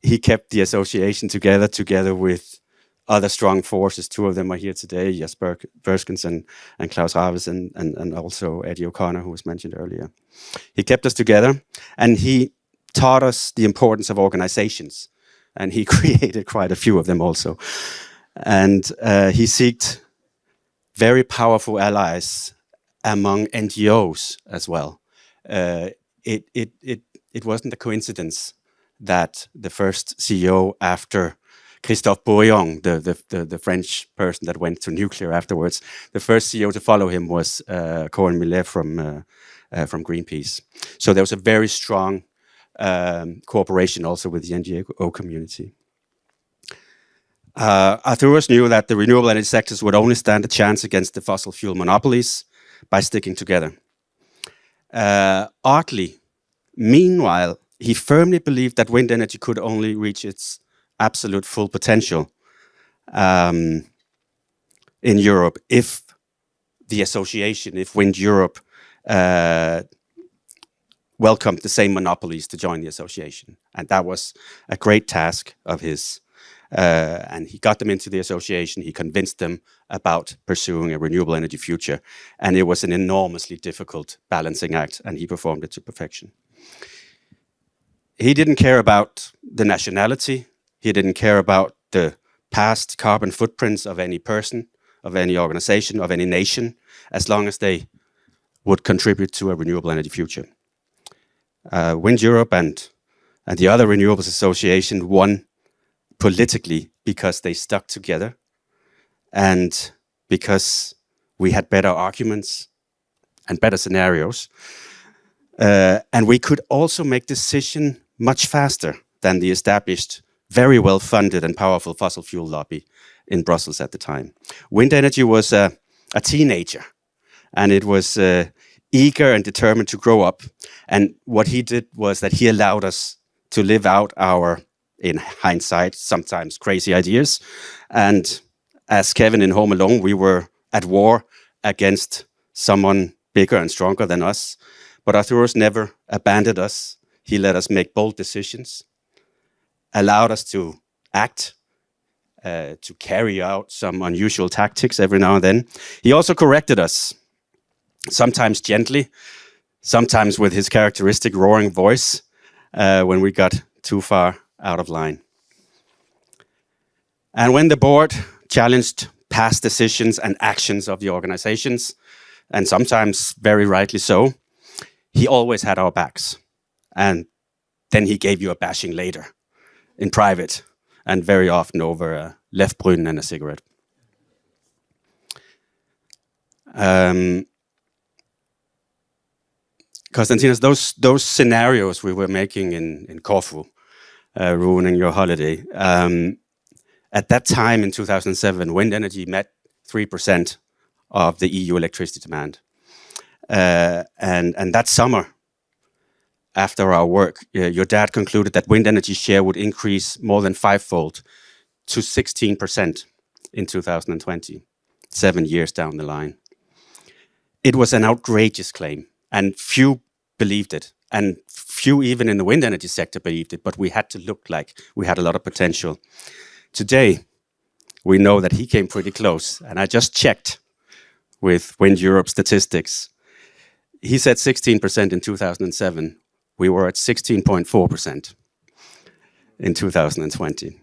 he kept the association together with other strong forces. Two of them are here today, Jesper Berskens and Klaus Raves, and also Eddie O'Connor, who was mentioned earlier. He kept us together, and he taught us the importance of organizations, and he created quite a few of them also. And he sought very powerful allies among NGOs as well. It wasn't a coincidence that the first CEO after Christophe Bourillon, the French person that went to nuclear afterwards, the first CEO to follow him was Cohen Millet from Greenpeace. So there was a very strong cooperation also with the NGO community. Arthouros knew that the renewable energy sectors would only stand a chance against the fossil fuel monopolies by sticking together. Oddly, meanwhile, he firmly believed that wind energy could only reach its absolute full potential in Europe if the association, if Wind Europe welcomed the same monopolies to join the association. And that was a great task of his. And he got them into the association. He convinced them about pursuing a renewable energy future. And it was an enormously difficult balancing act, and he performed it to perfection. He didn't care about the nationality. He didn't care about the past carbon footprints of any person, of any organization, of any nation, as long as they would contribute to a renewable energy future. Wind Europe and the other renewables association won politically because they stuck together and because we had better arguments and better scenarios. And we could also make decisions much faster than the established, very well-funded and powerful fossil fuel lobby in Brussels at the time. Wind energy was a teenager, and it was eager and determined to grow up. And what he did was that he allowed us to live out our, in hindsight, sometimes crazy ideas. And as Kevin in Home Alone, we were at war against someone bigger and stronger than us. But Arthouros never abandoned us. He let us make bold decisions, allowed us to act, to carry out some unusual tactics every now and then. He also corrected us, sometimes gently, sometimes with his characteristic roaring voice when we got too far out of line. And when the board challenged past decisions and actions of the organizations, and sometimes very rightly so, he always had our backs. And then he gave you a bashing later, in private, and very often over a Lefbrun and a cigarette. Konstantinos, those scenarios we were making in Corfu, ruining your holiday, at that time in 2007, wind energy met 3% of the EU electricity demand. And that summer, after our work, your dad concluded that wind energy share would increase more than fivefold to 16% in 2020, 7 years down the line. It was an outrageous claim, and few believed it, and few even in the wind energy sector believed it, but we had to look like we had a lot of potential. Today, we know that he came pretty close, and I just checked with Wind Europe statistics. He said 16% in 2007. We were at 16.4% in 2020.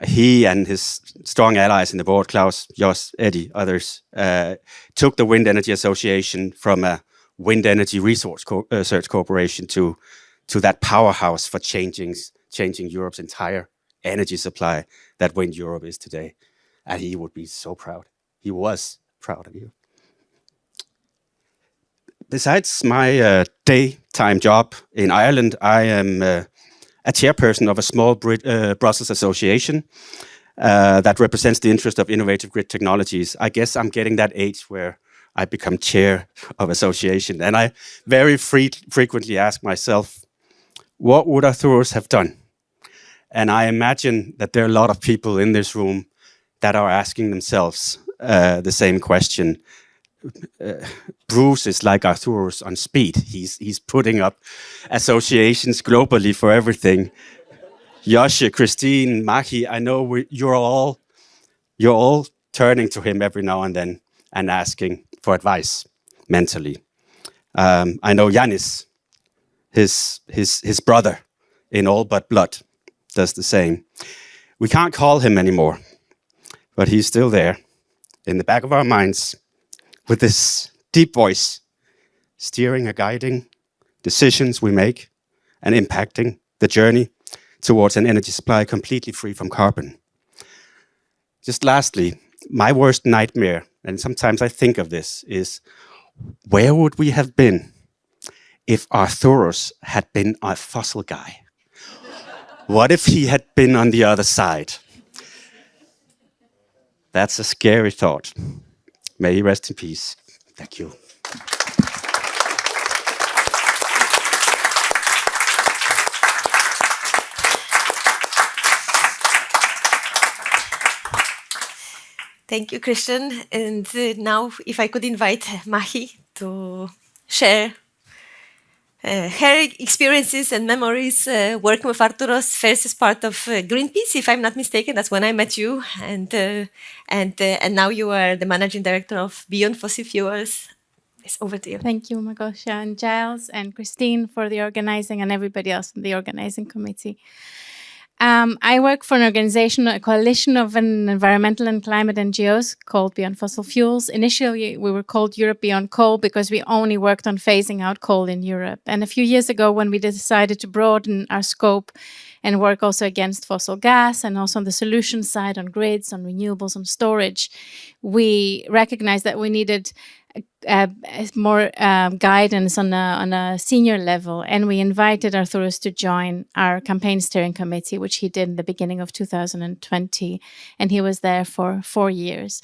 He and his strong allies in the board, Klaus, Jos, Eddie, others, took the Wind Energy Association from a wind energy resource search corporation to that powerhouse for changing Europe's entire energy supply that Wind Europe is today. And he would be so proud. He was proud of you. Besides my daytime job in Ireland, I am a chairperson of a small Brussels association that represents the interest of innovative grid technologies. I guess I'm getting that age where I become chair of association. And I very frequently ask myself, what would Arthouros have done? And I imagine that there are a lot of people in this room that are asking themselves the same question. Bruce is like Arthouros on speed. He's putting up associations globally for everything. Yosha, Christine, Mahi, I know you're all turning to him every now and then and asking for advice mentally. I know Yanis, his brother in all but blood, does the same. We can't call him anymore, but he's still there in the back of our minds with this deep voice, steering and guiding decisions we make and impacting the journey towards an energy supply completely free from carbon. Just lastly, my worst nightmare, and sometimes I think of this, is where would we have been if Arthouros had been a fossil guy? What if he had been on the other side? That's a scary thought. May he rest in peace. Thank you. Thank you, Christian. And now, if I could invite Mahi to share her experiences and memories working with Arthouros, first as part of Greenpeace, if I'm not mistaken. That's when I met you, and now you are the managing director of Beyond Fossil Fuels. It's over to you. Thank you, Magosha and Giles and Christine for the organizing and everybody else in the organizing committee. I work for an organization, a coalition of environmental and climate NGOs called Beyond Fossil Fuels. Initially, we were called Europe Beyond Coal because we only worked on phasing out coal in Europe. And a few years ago, when we decided to broaden our scope and work also against fossil gas and also on the solution side, on grids, on renewables, on storage, we recognized that we needed more guidance on a senior level, and we invited Arthouros to join our campaign steering committee, which he did in the beginning of 2020, and he was there for 4 years.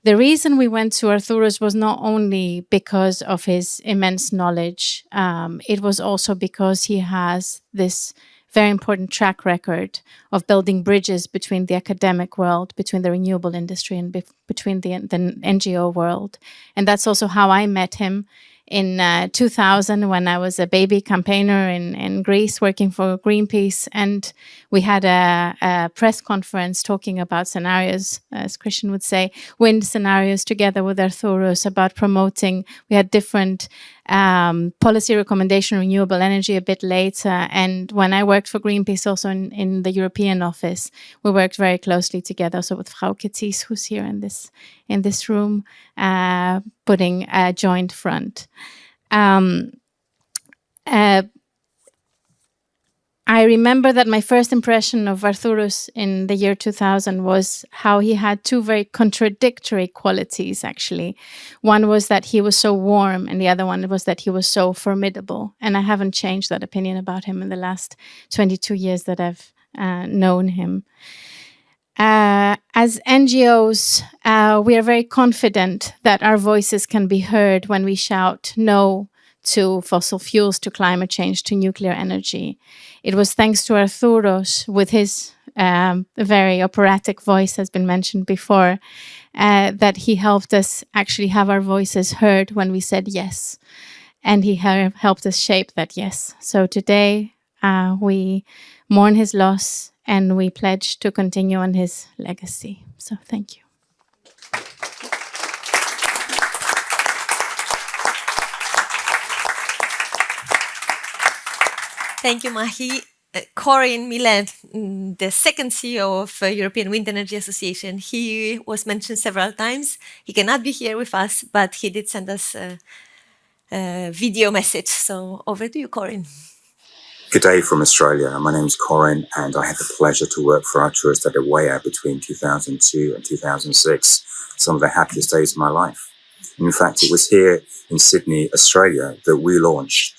The reason we went to Arthouros was not only because of his immense knowledge, it was also because he has this very important track record of building bridges between the academic world, between the renewable industry, and between the NGO world. And that's also how I met him in 2000 when I was a baby campaigner in Greece working for Greenpeace. And we had a press conference talking about scenarios, as Christian would say, wind scenarios together with Arthouros about promoting. We had different policy recommendation, renewable energy a bit later. And when I worked for Greenpeace also in the European office, we worked very closely together. So with Frau Ketis, who's here in this room, putting a joint front. I remember that my first impression of Arthouros in the year 2000 was how he had two very contradictory qualities, actually. One was that he was so warm, and the other one was that he was so formidable. And I haven't changed that opinion about him in the last 22 years that I've known him. As NGOs, we are very confident that our voices can be heard when we shout no to fossil fuels, to climate change, to nuclear energy. It was thanks to Arthouros, with his very operatic voice, has been mentioned before, that he helped us actually have our voices heard when we said yes. And he helped us shape that yes. So today we mourn his loss and we pledge to continue on his legacy. So thank you. Thank you, Mahi. Corinne Millet, the second CEO of European Wind Energy Association, he was mentioned several times. He cannot be here with us, but he did send us a video message. So over to you, Corinne. Good day from Australia. My name is Corinne, and I had the pleasure to work for Arthouros at Awea between 2002 and 2006, some of the happiest days of my life. In fact, it was here in Sydney, Australia, that we launched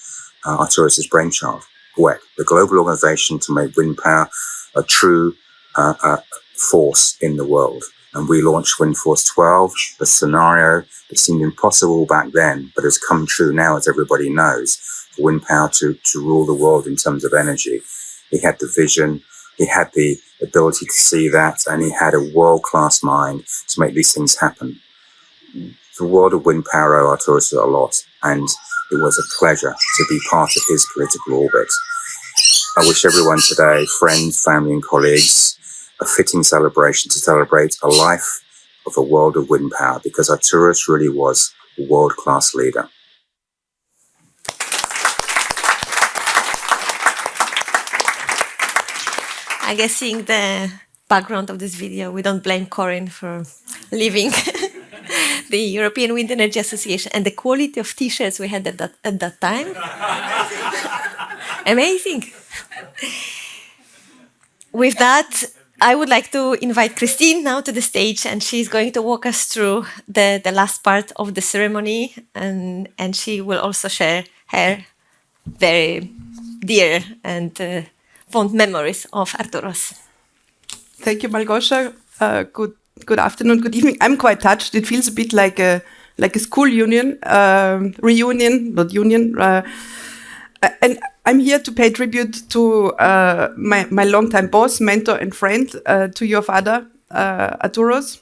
Arthouros' brainchild, WEC, the global organization to make wind power a true force in the world. And we launched Windforce 12, the scenario that seemed impossible back then, but has come true now, as everybody knows, for wind power to rule the world in terms of energy. He had the vision, he had the ability to see that, and he had a world-class mind to make these things happen. The world of wind power owe Arthouros a lot, and it was a pleasure to be part of his political orbit. I wish everyone today, friends, family and colleagues, a fitting celebration to celebrate a life of a world of wind power, because Arthouros really was a world-class leader. I guess seeing the background of this video, we don't blame Corinne for leaving the European Wind Energy Association and the quality of t-shirts we had at that time. Amazing. With that, I would like to invite Christine now to the stage, and she's going to walk us through the last part of the ceremony, and she will also share her very dear and fond memories of Arthouros. Thank you, Malgosia. Good afternoon, good evening. I'm quite touched. It feels a bit like a school reunion, not union. And I'm here to pay tribute to my longtime boss, mentor, and friend, to your father, Arthouros.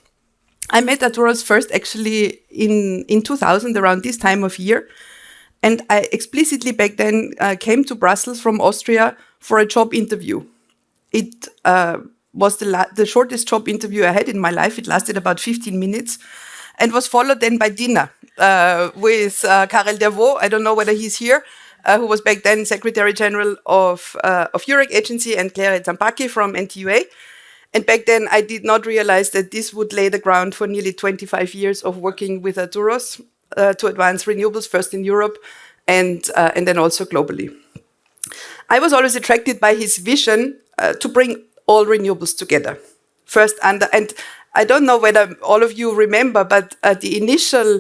I met Arthouros first actually in 2000, around this time of year. And I explicitly back then came to Brussels from Austria for a job interview. It was the shortest job interview I had in my life. It lasted about 15 minutes and was followed then by dinner with Karel Dervaux. I don't know whether he's here, who was back then Secretary General of EUREC Agency, and Claire Zampacchi from NTUA. And back then, I did not realize that this would lay the ground for nearly 25 years of working with Arthouros to advance renewables, first in Europe and then also globally. I was always attracted by his vision to bring all renewables together. First, and I don't know whether all of you remember, but the initial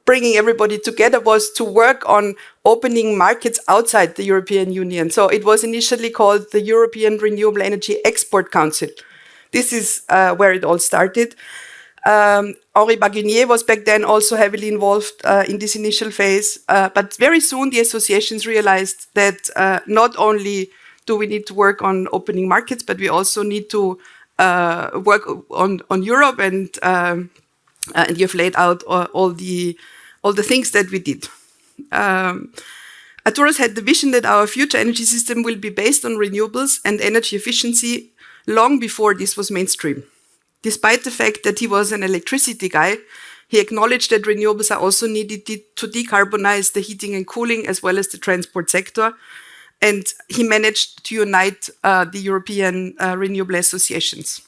bringing everybody together was to work on opening markets outside the European Union. So it was initially called the European Renewable Energy Export Council. This is where it all started. Henri Baguinier was back then also heavily involved in this initial phase. But very soon the associations realized that not only do we need to work on opening markets, but we also need to work on Europe, and you've laid out all the all the things that we did. Arthouros had the vision that our future energy system will be based on renewables and energy efficiency long before this was mainstream. Despite the fact that he was an electricity guy, he acknowledged that renewables are also needed to decarbonize the heating and cooling as well as the transport sector. And he managed to unite the European renewable associations.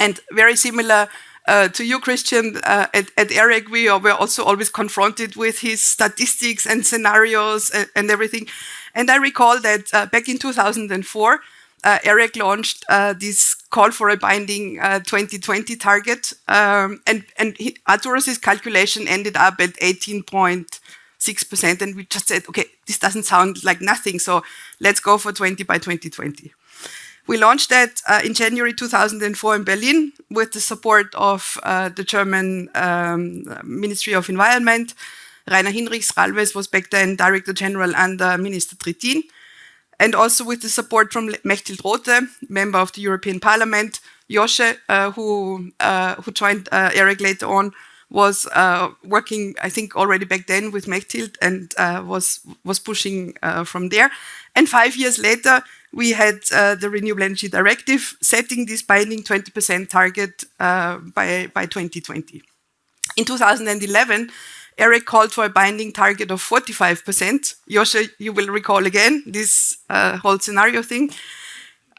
And very similar to you, Christian, at EREC, we were also always confronted with his statistics and scenarios and everything. And I recall that back in 2004, EREC launched this call for a binding 2020 target. And Arthouros' calculation ended up at 18.6%. And we just said, okay, this doesn't sound like nothing. So let's go for 20 by 2020. We launched that in January 2004 in Berlin with the support of the German Ministry of Environment. Rainer Hinrichs-Ralves was back then Director General under Minister Trittin. And also with the support from Mechthild Rothe, member of the European Parliament. Josche, who joined EREC later on, was working, I think, already back then with Mechthild and was pushing from there. And 5 years later, we had the Renewable Energy Directive setting this binding 20% target by 2020. In 2011, EREC called for a binding target of 45%. Josche, you will recall again this whole scenario thing.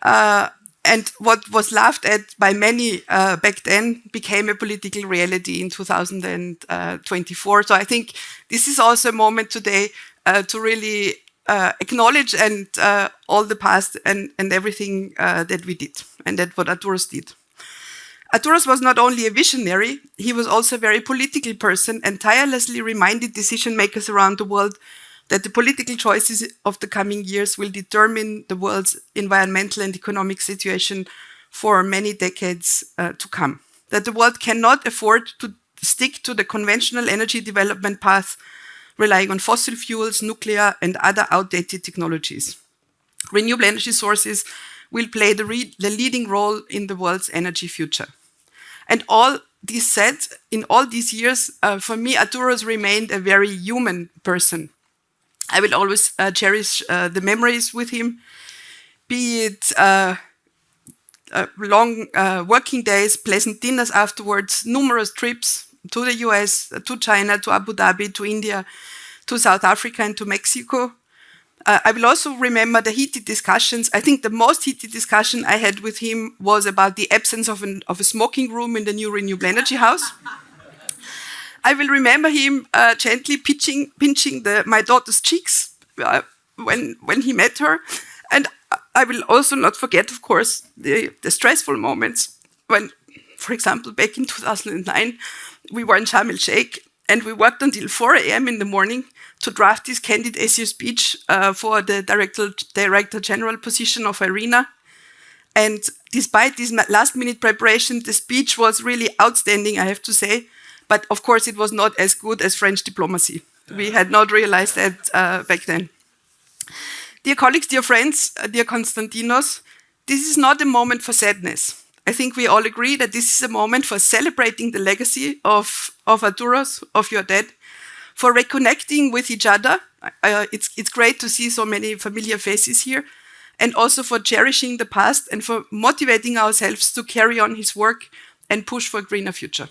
And what was laughed at by many back then became a political reality in 2024. So I think this is also a moment today to really acknowledge and all the past and everything that we did and that what Arthouros did. Arthouros was not only a visionary, he was also a very political person and tirelessly reminded decision makers around the world that the political choices of the coming years will determine the world's environmental and economic situation for many decades to come. That the world cannot afford to stick to the conventional energy development path, relying on fossil fuels, nuclear, and other outdated technologies. Renewable energy sources will play the leading role in the world's energy future. And all this said, in all these years, for me, Arthouros remained a very human person. I will always cherish the memories with him, be it long working days, pleasant dinners afterwards, numerous trips to the US, to China, to Abu Dhabi, to India, to South Africa, and to Mexico. I will also remember the heated discussions. I think the most heated discussion I had with him was about the absence of a smoking room in the new renewable energy house. I will remember him gently pinching my daughter's cheeks when he met her. And I will also not forget, of course, the stressful moments when, for example, back in 2009, we were in Sharm el-Sheikh and we worked until 4 a.m. in the morning to draft this candid essay speech for the Director General position of IRENA. And despite this last-minute preparation, the speech was really outstanding, I have to say. But of course, it was not as good as French diplomacy. We had not realized that back then. Dear colleagues, dear friends, dear Konstantinos, this is not a moment for sadness. I think we all agree that this is a moment for celebrating the legacy of Arthouros, of your dad, for reconnecting with each other. It's great to see so many familiar faces here, and also for cherishing the past and for motivating ourselves to carry on his work and push for a greener future.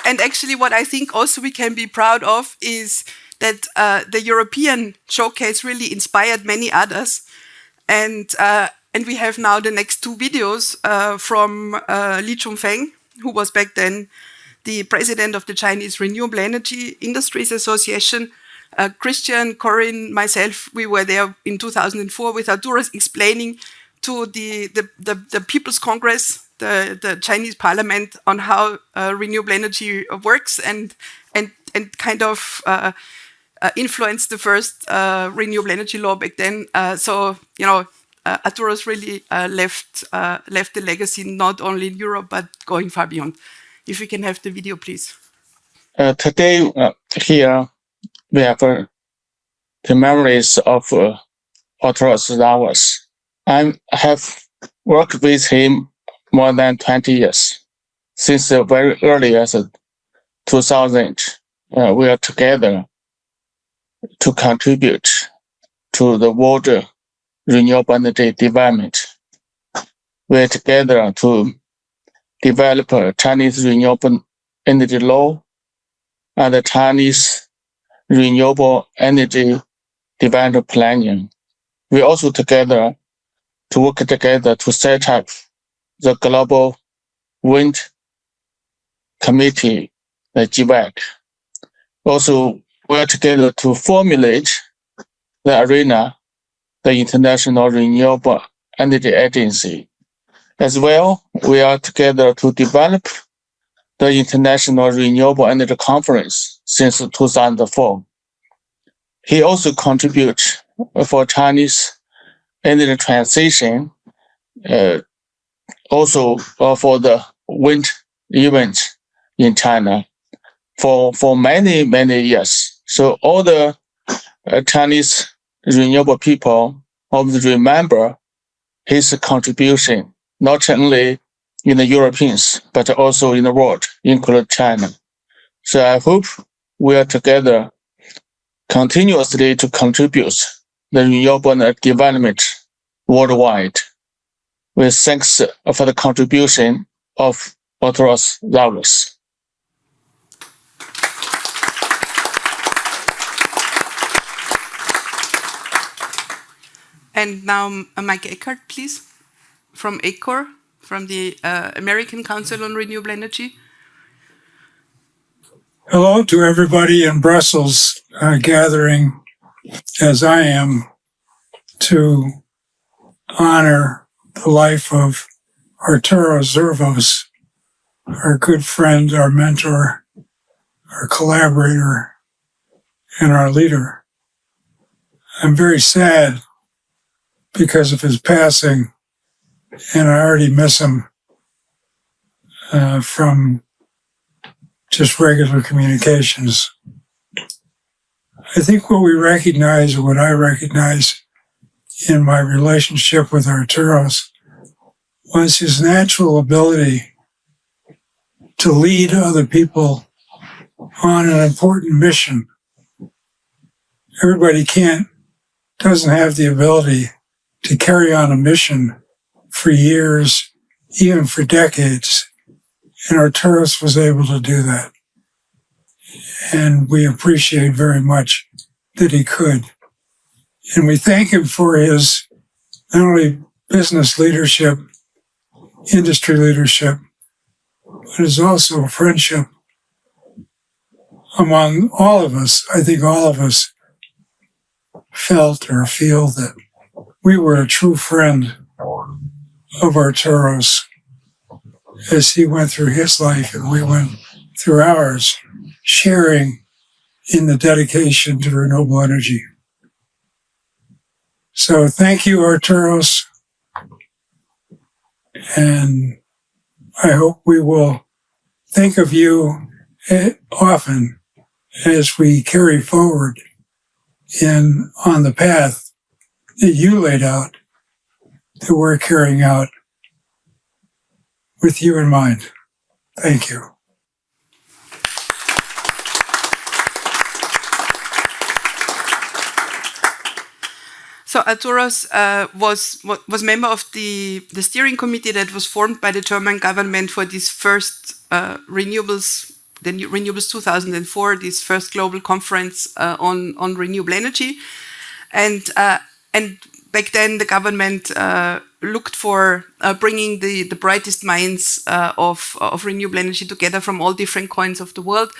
And actually what I think also we can be proud of is that the European showcase really inspired many others. And we have now the next two videos from Li Chongfeng, who was back then the president of the Chinese Renewable Energy Industries Association. Christian, Corinne, myself, we were there in 2004 with Arthouros explaining to the People's Congress, the Chinese Parliament, on how renewable energy works and kind of influenced the first renewable energy law back then. So, you know, Arthouros really left the legacy not only in Europe, but going far beyond. If we can have the video, please. Today, here, we have the memories of Arthouros Zervos. I have worked with him more than 20 years. Since the very early as 2000, we are together to contribute to the world renewable energy development. We are together to develop a Chinese renewable energy law and the Chinese renewable energy development planning. We also together to work together to set up the Global Wind Committee, the GWAC. Also, we're together to formulate the ARENA, the International Renewable Energy Agency. As well, we are together to develop the International Renewable Energy Conference since 2004. He also contributes for Chinese energy transition, also for the wind event in China for many, many years. So all the Chinese renewable people always remember his contribution, not only in the Europeans, but also in the world, including China. So I hope we are together continuously to contribute the renewable development worldwide. With thanks for the contribution of Arthouros Zervos. And now Mike Eckert, please, from ACOR, from the American Council on Renewable Energy. Hello to everybody in Brussels gathering, as I am, to honor the life of Arthouros Zervos, our good friend, our mentor, our collaborator, and our leader. I'm very sad because of his passing, and I already miss him from just regular communications. I think what we recognize, or what I recognize in my relationship with Arthouros, was his natural ability to lead other people on an important mission. Everybody doesn't have the ability to carry on a mission for years, even for decades. And Arthouros was able to do that. And we appreciate very much that he could. And we thank him for his not only business leadership, industry leadership, but his also friendship among all of us. I think all of us felt or feel that we were a true friend of Arthouros as he went through his life and we went through ours, sharing in the dedication to renewable energy. So thank you, Arthouros, and I hope we will think of you often as we carry forward on the path that you laid out, that we're carrying out with you in mind. Thank you. So Arthouros was member of the steering committee that was formed by the German government for this first Renewables 2004, this first global conference on renewable energy, and back then the government looked for bringing the brightest minds of renewable energy together from all different corners of the world.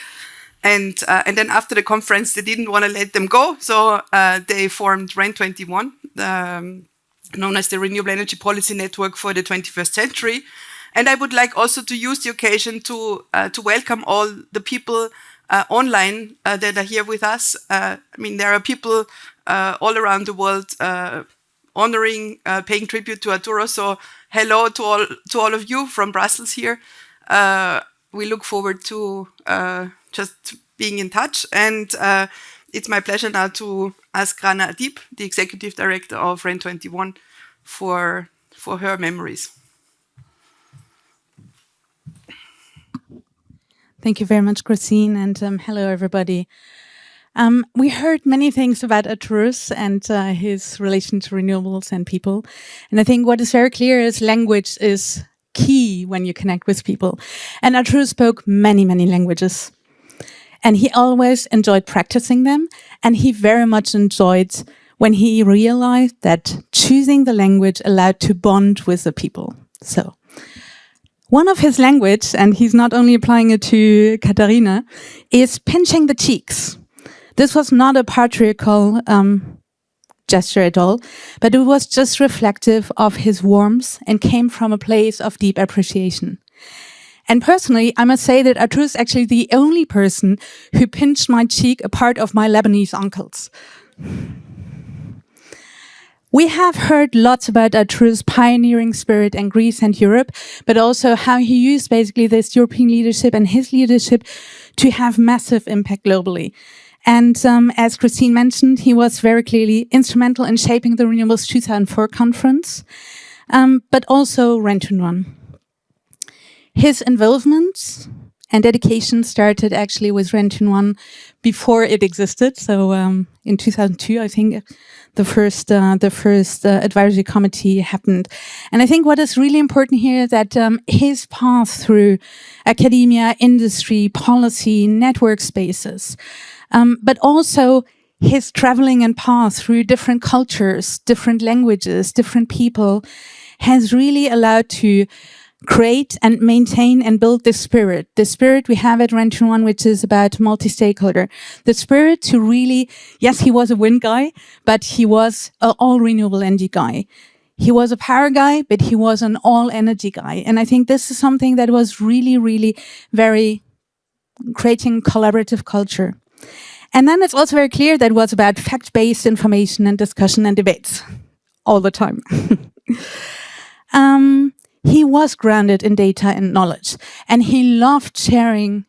And then after the conference, they didn't want to let them go, so they formed REN21, known as the Renewable Energy Policy Network for the 21st Century. And I would like also to use the occasion to welcome all the people online that are here with us. I mean, there are people all around the world honoring, paying tribute to Arthouros. So hello to all of you from Brussels here. We look forward to just being in touch. And it's my pleasure now to ask Rana Adib, the Executive Director of REN21, for her memories. Thank you very much, Christine, and hello, everybody. We heard many things about Arthouros and his relation to renewables and people. And I think what is very clear is language is key when you connect with people. And Arthouros spoke many, many languages. And he always enjoyed practicing them. And he very much enjoyed when he realized that choosing the language allowed to bond with the people. So one of his language, and he's not only applying it to Katharina, is pinching the cheeks. This was not a patriarchal gesture at all, but it was just reflective of his warmth and came from a place of deep appreciation. And personally, I must say that Arthouros is actually the only person who pinched my cheek apart of my Lebanese uncles. We have heard lots about Arthouros' pioneering spirit in Greece and Europe, but also how he used basically this European leadership and his leadership to have massive impact globally. And as Christine mentioned, he was very clearly instrumental in shaping the Renewables 2004 conference, but also Rent2Run. His involvement and dedication started actually with Rent2Run before it existed. So in 2002, I think the first advisory committee happened. And I think what is really important here is that his path through academia, industry, policy, network spaces, but also his traveling and path through different cultures, different languages, different people has really allowed to create and maintain and build the spirit we have at Rent2Run, which is about multi-stakeholder. The spirit to really, yes, he was a wind guy, but he was an all renewable energy guy. He was a power guy, but he was an all energy guy. And I think this is something that was really, really very creating collaborative culture. And then it's also very clear that it was about fact-based information and discussion and debates all the time. He was grounded in data and knowledge, and he loved sharing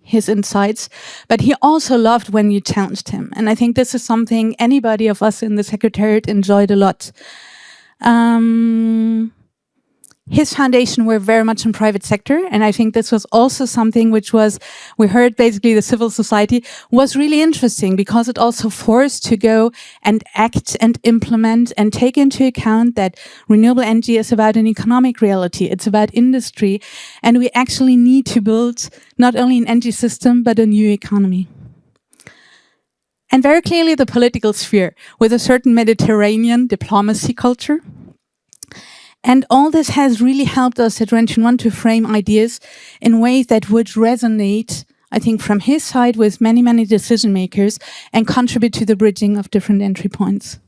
his insights, but he also loved when you challenged him. And I think this is something anybody of us in the Secretariat enjoyed a lot. His foundation were very much in private sector, and I think this was also something which was, we heard basically the civil society was really interesting because it also forced to go and act and implement and take into account that renewable energy is about an economic reality, it's about industry, and we actually need to build not only an energy system, but a new economy. And very clearly the political sphere with a certain Mediterranean diplomacy culture. And all this has really helped us at Rent2Run to frame ideas in ways that would resonate, I think, from his side with many, many decision makers and contribute to the bridging of different entry points.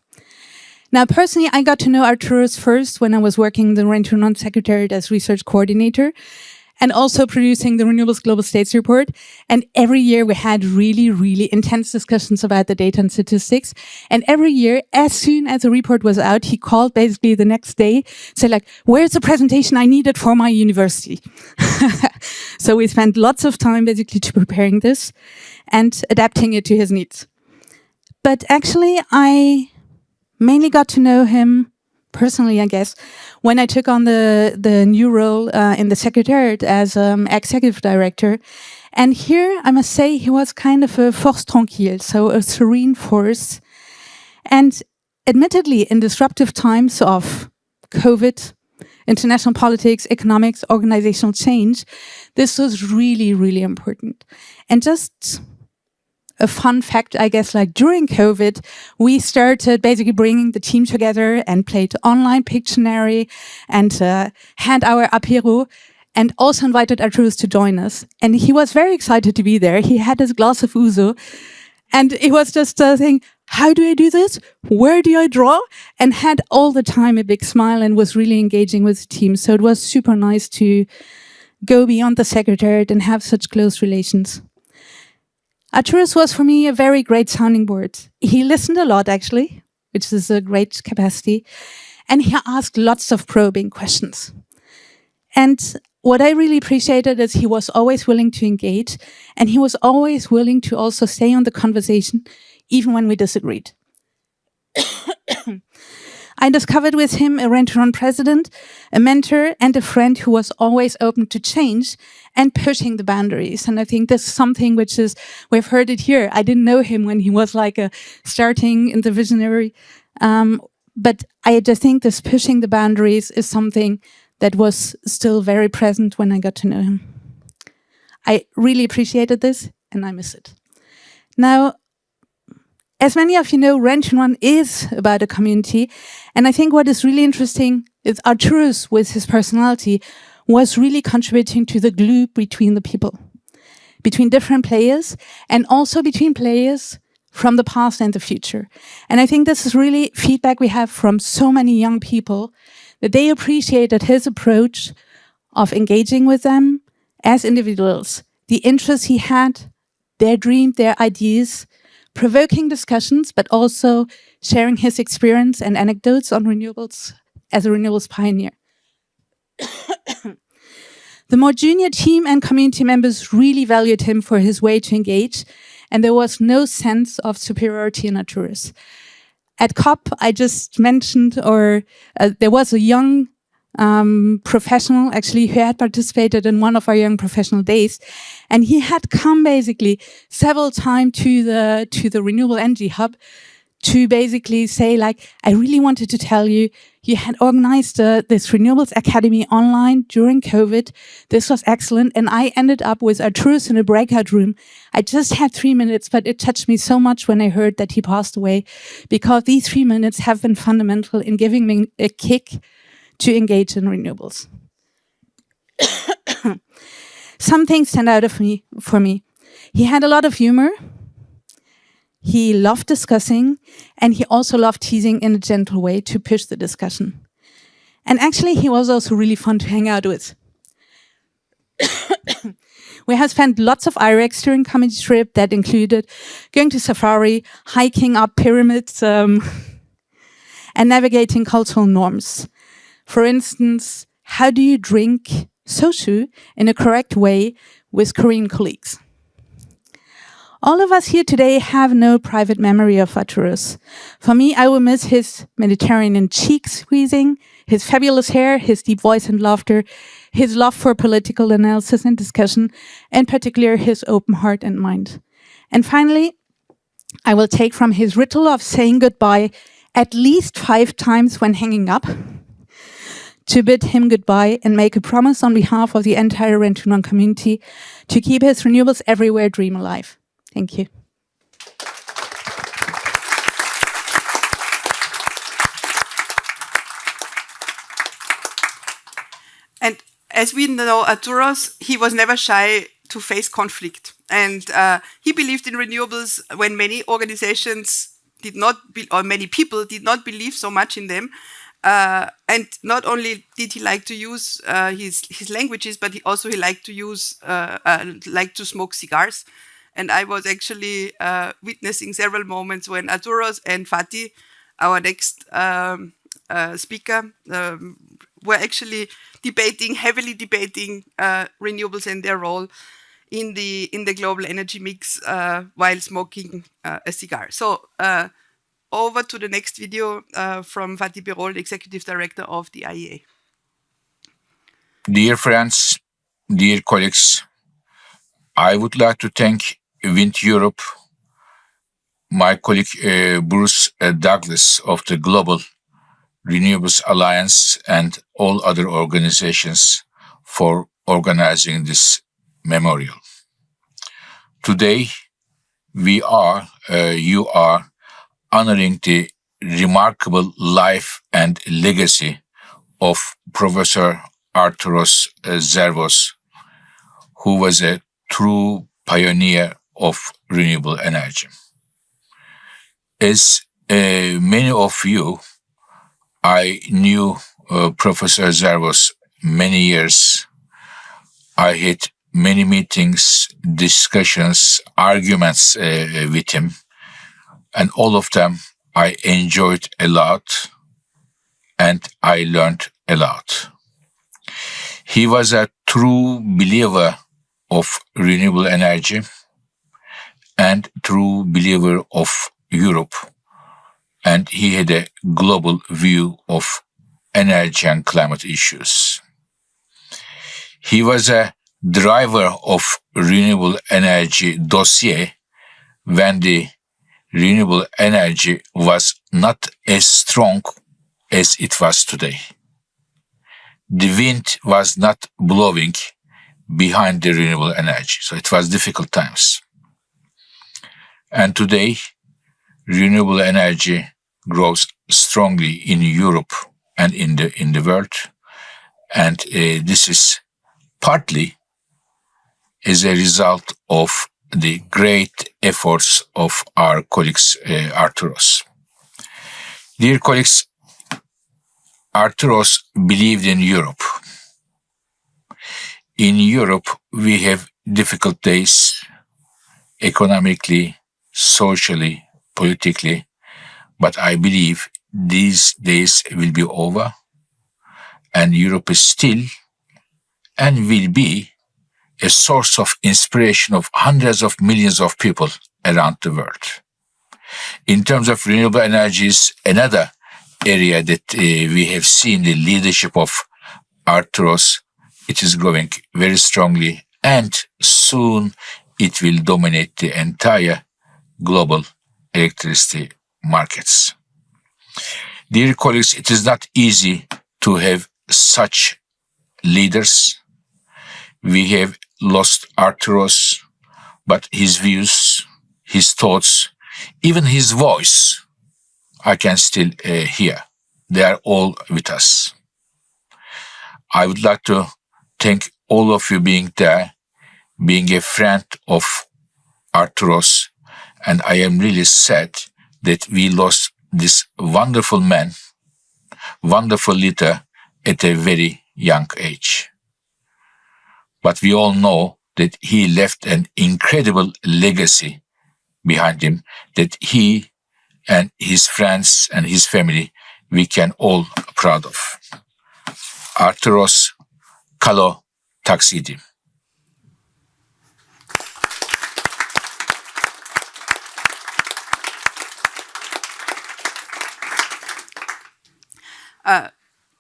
Now, personally, I got to know Arthouros first when I was working in the Rent2Run Secretariat as research coordinator and also producing the Renewables Global States Report. And every year we had really, really intense discussions about the data and statistics. And every year, as soon as the report was out, he called basically the next day, said like, where's the presentation I needed for my university? So we spent lots of time basically to preparing this and adapting it to his needs. But actually, I mainly got to know him personally, I guess, when I took on the new role in the Secretariat as executive director. And here, I must say, he was kind of a force tranquille, so a serene force. And admittedly, in disruptive times of COVID, international politics, economics, organizational change, this was really, really important. And just a fun fact, I guess, like during COVID, we started basically bringing the team together and played online Pictionary and had our apéro and also invited Arthouros to join us. And he was very excited to be there. He had his glass of ouzo and he was just saying, how do I do this? Where do I draw? And had all the time a big smile and was really engaging with the team. So it was super nice to go beyond the Secretariat and have such close relations. Arthouros was for me a very great sounding board. He listened a lot, actually, which is a great capacity. And he asked lots of probing questions. And what I really appreciated is he was always willing to engage. And he was always willing to also stay on the conversation, even when we disagreed. I discovered with him a Rent-to-Run president, a mentor, and a friend who was always open to change and pushing the boundaries. And I think this is something which is, we've heard it here. I didn't know him when he was like starting in the visionary. But I just think this pushing the boundaries is something that was still very present when I got to know him. I really appreciated this, and I miss it. Now, as many of you know, Rent-to-Run is about a community. And I think what is really interesting is Arthouros, with his personality, was really contributing to the glue between the people, between different players, and also between players from the past and the future. And I think this is really feedback we have from so many young people, that they appreciated his approach of engaging with them as individuals, the interests he had, their dream, their ideas, provoking discussions, but also sharing his experience and anecdotes on renewables as a renewables pioneer. The more junior team and community members really valued him for his way to engage, and there was no sense of superiority in Arthouros. At COP, I just mentioned, there was a young professional actually who had participated in one of our young professional days, and he had come basically several times to the renewable energy hub to basically say, like, I really wanted to tell you, you had organized this Renewables Academy online during COVID. This was excellent. And I ended up with Arthouros in a breakout room. I just had 3 minutes, but it touched me so much when I heard that he passed away, because these 3 minutes have been fundamental in giving me a kick to engage in renewables. Some things stand out for me. He had a lot of humor. He loved discussing, and he also loved teasing in a gentle way to push the discussion. And actually, he was also really fun to hang out with. We have spent lots of IREX during community trip that included going to safari, hiking up pyramids, and navigating cultural norms. For instance, how do you drink soju in a correct way with Korean colleagues? All of us here today have no private memory of Arthouros. For me, I will miss his Mediterranean cheek squeezing, his fabulous hair, his deep voice and laughter, his love for political analysis and discussion, and particularly his open heart and mind. And finally, I will take from his ritual of saying goodbye at least 5 times when hanging up, to bid him goodbye and make a promise on behalf of the entire Rent-to-Run community to keep his Renewables Everywhere dream alive. Thank you. And as we know, Arthouros, he was never shy to face conflict. And he believed in renewables when many organizations did not, or many people did not believe so much in them. And not only did he like to use his languages, but he liked to use, liked to smoke cigars. And I was actually witnessing several moments when Arthouros and Fatih, our next speaker, were actually heavily debating renewables and their role in the global energy mix while smoking a cigar. So over to the next video from Fatih Birol, Executive Director of the IEA. Dear friends, dear colleagues, I would like to thank Wind Europe, my colleague Bruce Douglas of the Global Renewables Alliance, and all other organizations for organizing this memorial. Today, you are honoring the remarkable life and legacy of Professor Arthouros Zervos, who was a true pioneer of renewable energy. As many of you, I knew Professor Zervos many years. I had many meetings, discussions, arguments with him, and all of them I enjoyed a lot and I learned a lot. He was a true believer of renewable energy and true believer of Europe and he had a global view of energy and climate issues. He was a driver of renewable energy dossier when the renewable energy was not as strong as it was today. The wind was not blowing behind the renewable energy, so it was difficult times. And today, renewable energy grows strongly in Europe and in the world, and this is partly as a result of the great efforts of our colleagues, Arthouros. Dear colleagues, Arthouros believed in Europe. In Europe, we have difficult days, economically, socially, politically, but I believe these days will be over, and Europe is still and will be a source of inspiration of hundreds of millions of people around the world. In terms of renewable energies, another area that we have seen the leadership of Arthouros, it is growing very strongly, and soon it will dominate the entire global electricity markets. Dear colleagues, it is not easy to have such leaders. We have lost Arthouros, but his views, his thoughts, even his voice, I can still hear. They are all with us. I would like to thank all of you being there, being a friend of Arthouros, and I am really sad that we lost this wonderful man, wonderful leader at a very young age. But we all know that he left an incredible legacy behind him, that he and his friends and his family, we can all be proud of. Arthouros, Kalo Taksidi.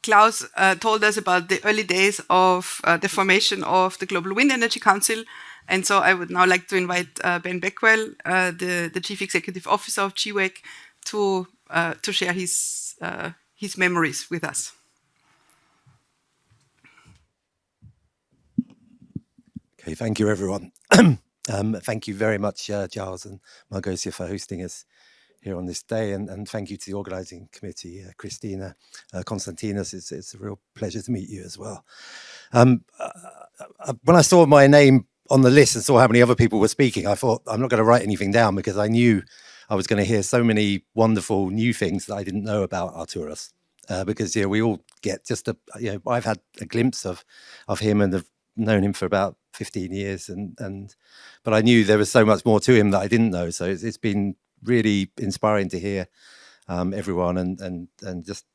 Klaus told us about the early days of the formation of the Global Wind Energy Council. And so I would now like to invite Ben Beckwell, the Chief Executive Officer of GWEC, to share his memories with us. Okay, thank you, everyone. Thank you very much, Giles and Margosia, for hosting us here on this day, and thank you to the organising committee, Christina, Konstantinos. It's a real pleasure to meet you as well. When I saw my name on the list and saw how many other people were speaking, I thought, I'm not going to write anything down, because I knew I was going to hear so many wonderful new things that I didn't know about Arthouros. Because we all get just I've had a glimpse of him and have known him for about 15 years, but I knew there was so much more to him that I didn't know. So it's been really inspiring to hear everyone, and just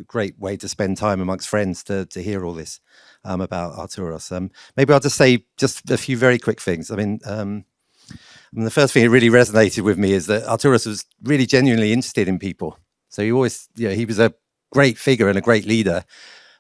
great way to spend time amongst friends to hear all this about Arthouros. Maybe I'll just say just a few very quick things. I mean, the first thing that really resonated with me is that Arthouros was really genuinely interested in people. So he always, he was a great figure and a great leader,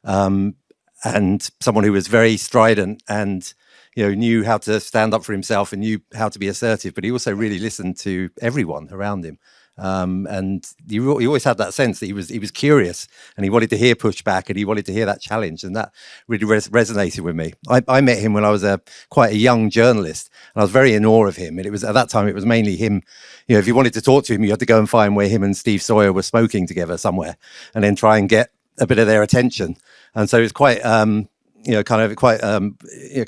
and someone who was very strident and knew how to stand up for himself and knew how to be assertive, but he also really listened to everyone around him. And he always had that sense that he was curious, and he wanted to hear pushback, and he wanted to hear that challenge, and that really resonated with me. I met him when I was quite a young journalist, and I was very in awe of him. And it was at that time, it was mainly him. If you wanted to talk to him, you had to go and find where him and Steve Sawyer were smoking together somewhere, and then try and get a bit of their attention. And so it was quite kind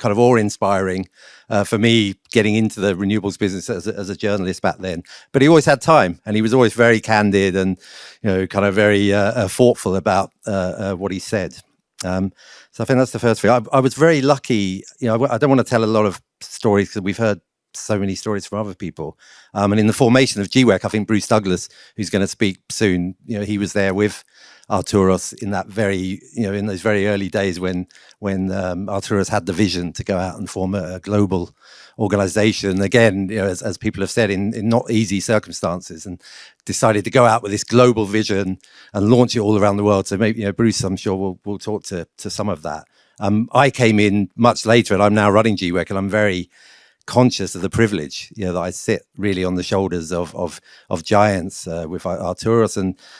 of awe-inspiring for me getting into the renewables business as a journalist back then. But he always had time, and he was always very candid and kind of very thoughtful about what he said. So I think that's the first thing. I was very lucky. I don't want to tell a lot of stories because we've heard so many stories from other people. And in the formation of GWEC, I think Bruce Douglas, who's going to speak soon, he was there with Arthouros in that in those very early days when Arthouros had the vision to go out and form a global organization. Again, as people have said, in not easy circumstances, and decided to go out with this global vision and launch it all around the world. So maybe, Bruce, I'm sure we'll talk to some of that. I came in much later, and I'm now running GWEC, and I'm very conscious of the privilege, that I sit really on the shoulders of giants with Arthouros,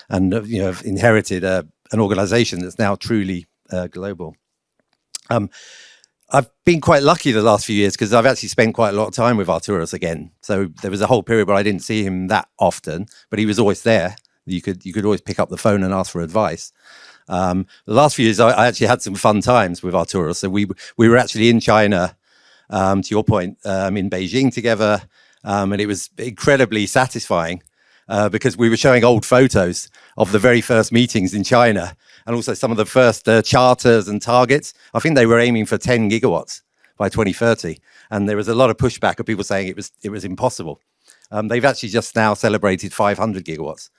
and have inherited an organization that's now truly global. I've been quite lucky the last few years because I've actually spent quite a lot of time with Arthouros again. So there was a whole period where I didn't see him that often, but he was always there. You could always pick up the phone and ask for advice. The last few years, I actually had some fun times with Arthouros. So we were actually in China, to your point, in Beijing together, and it was incredibly satisfying because we were showing old photos of the very first meetings in China, and also some of the first charters and targets. I think they were aiming for 10 gigawatts by 2030, and there was a lot of pushback of people saying it was impossible. They've actually just now celebrated 500 gigawatts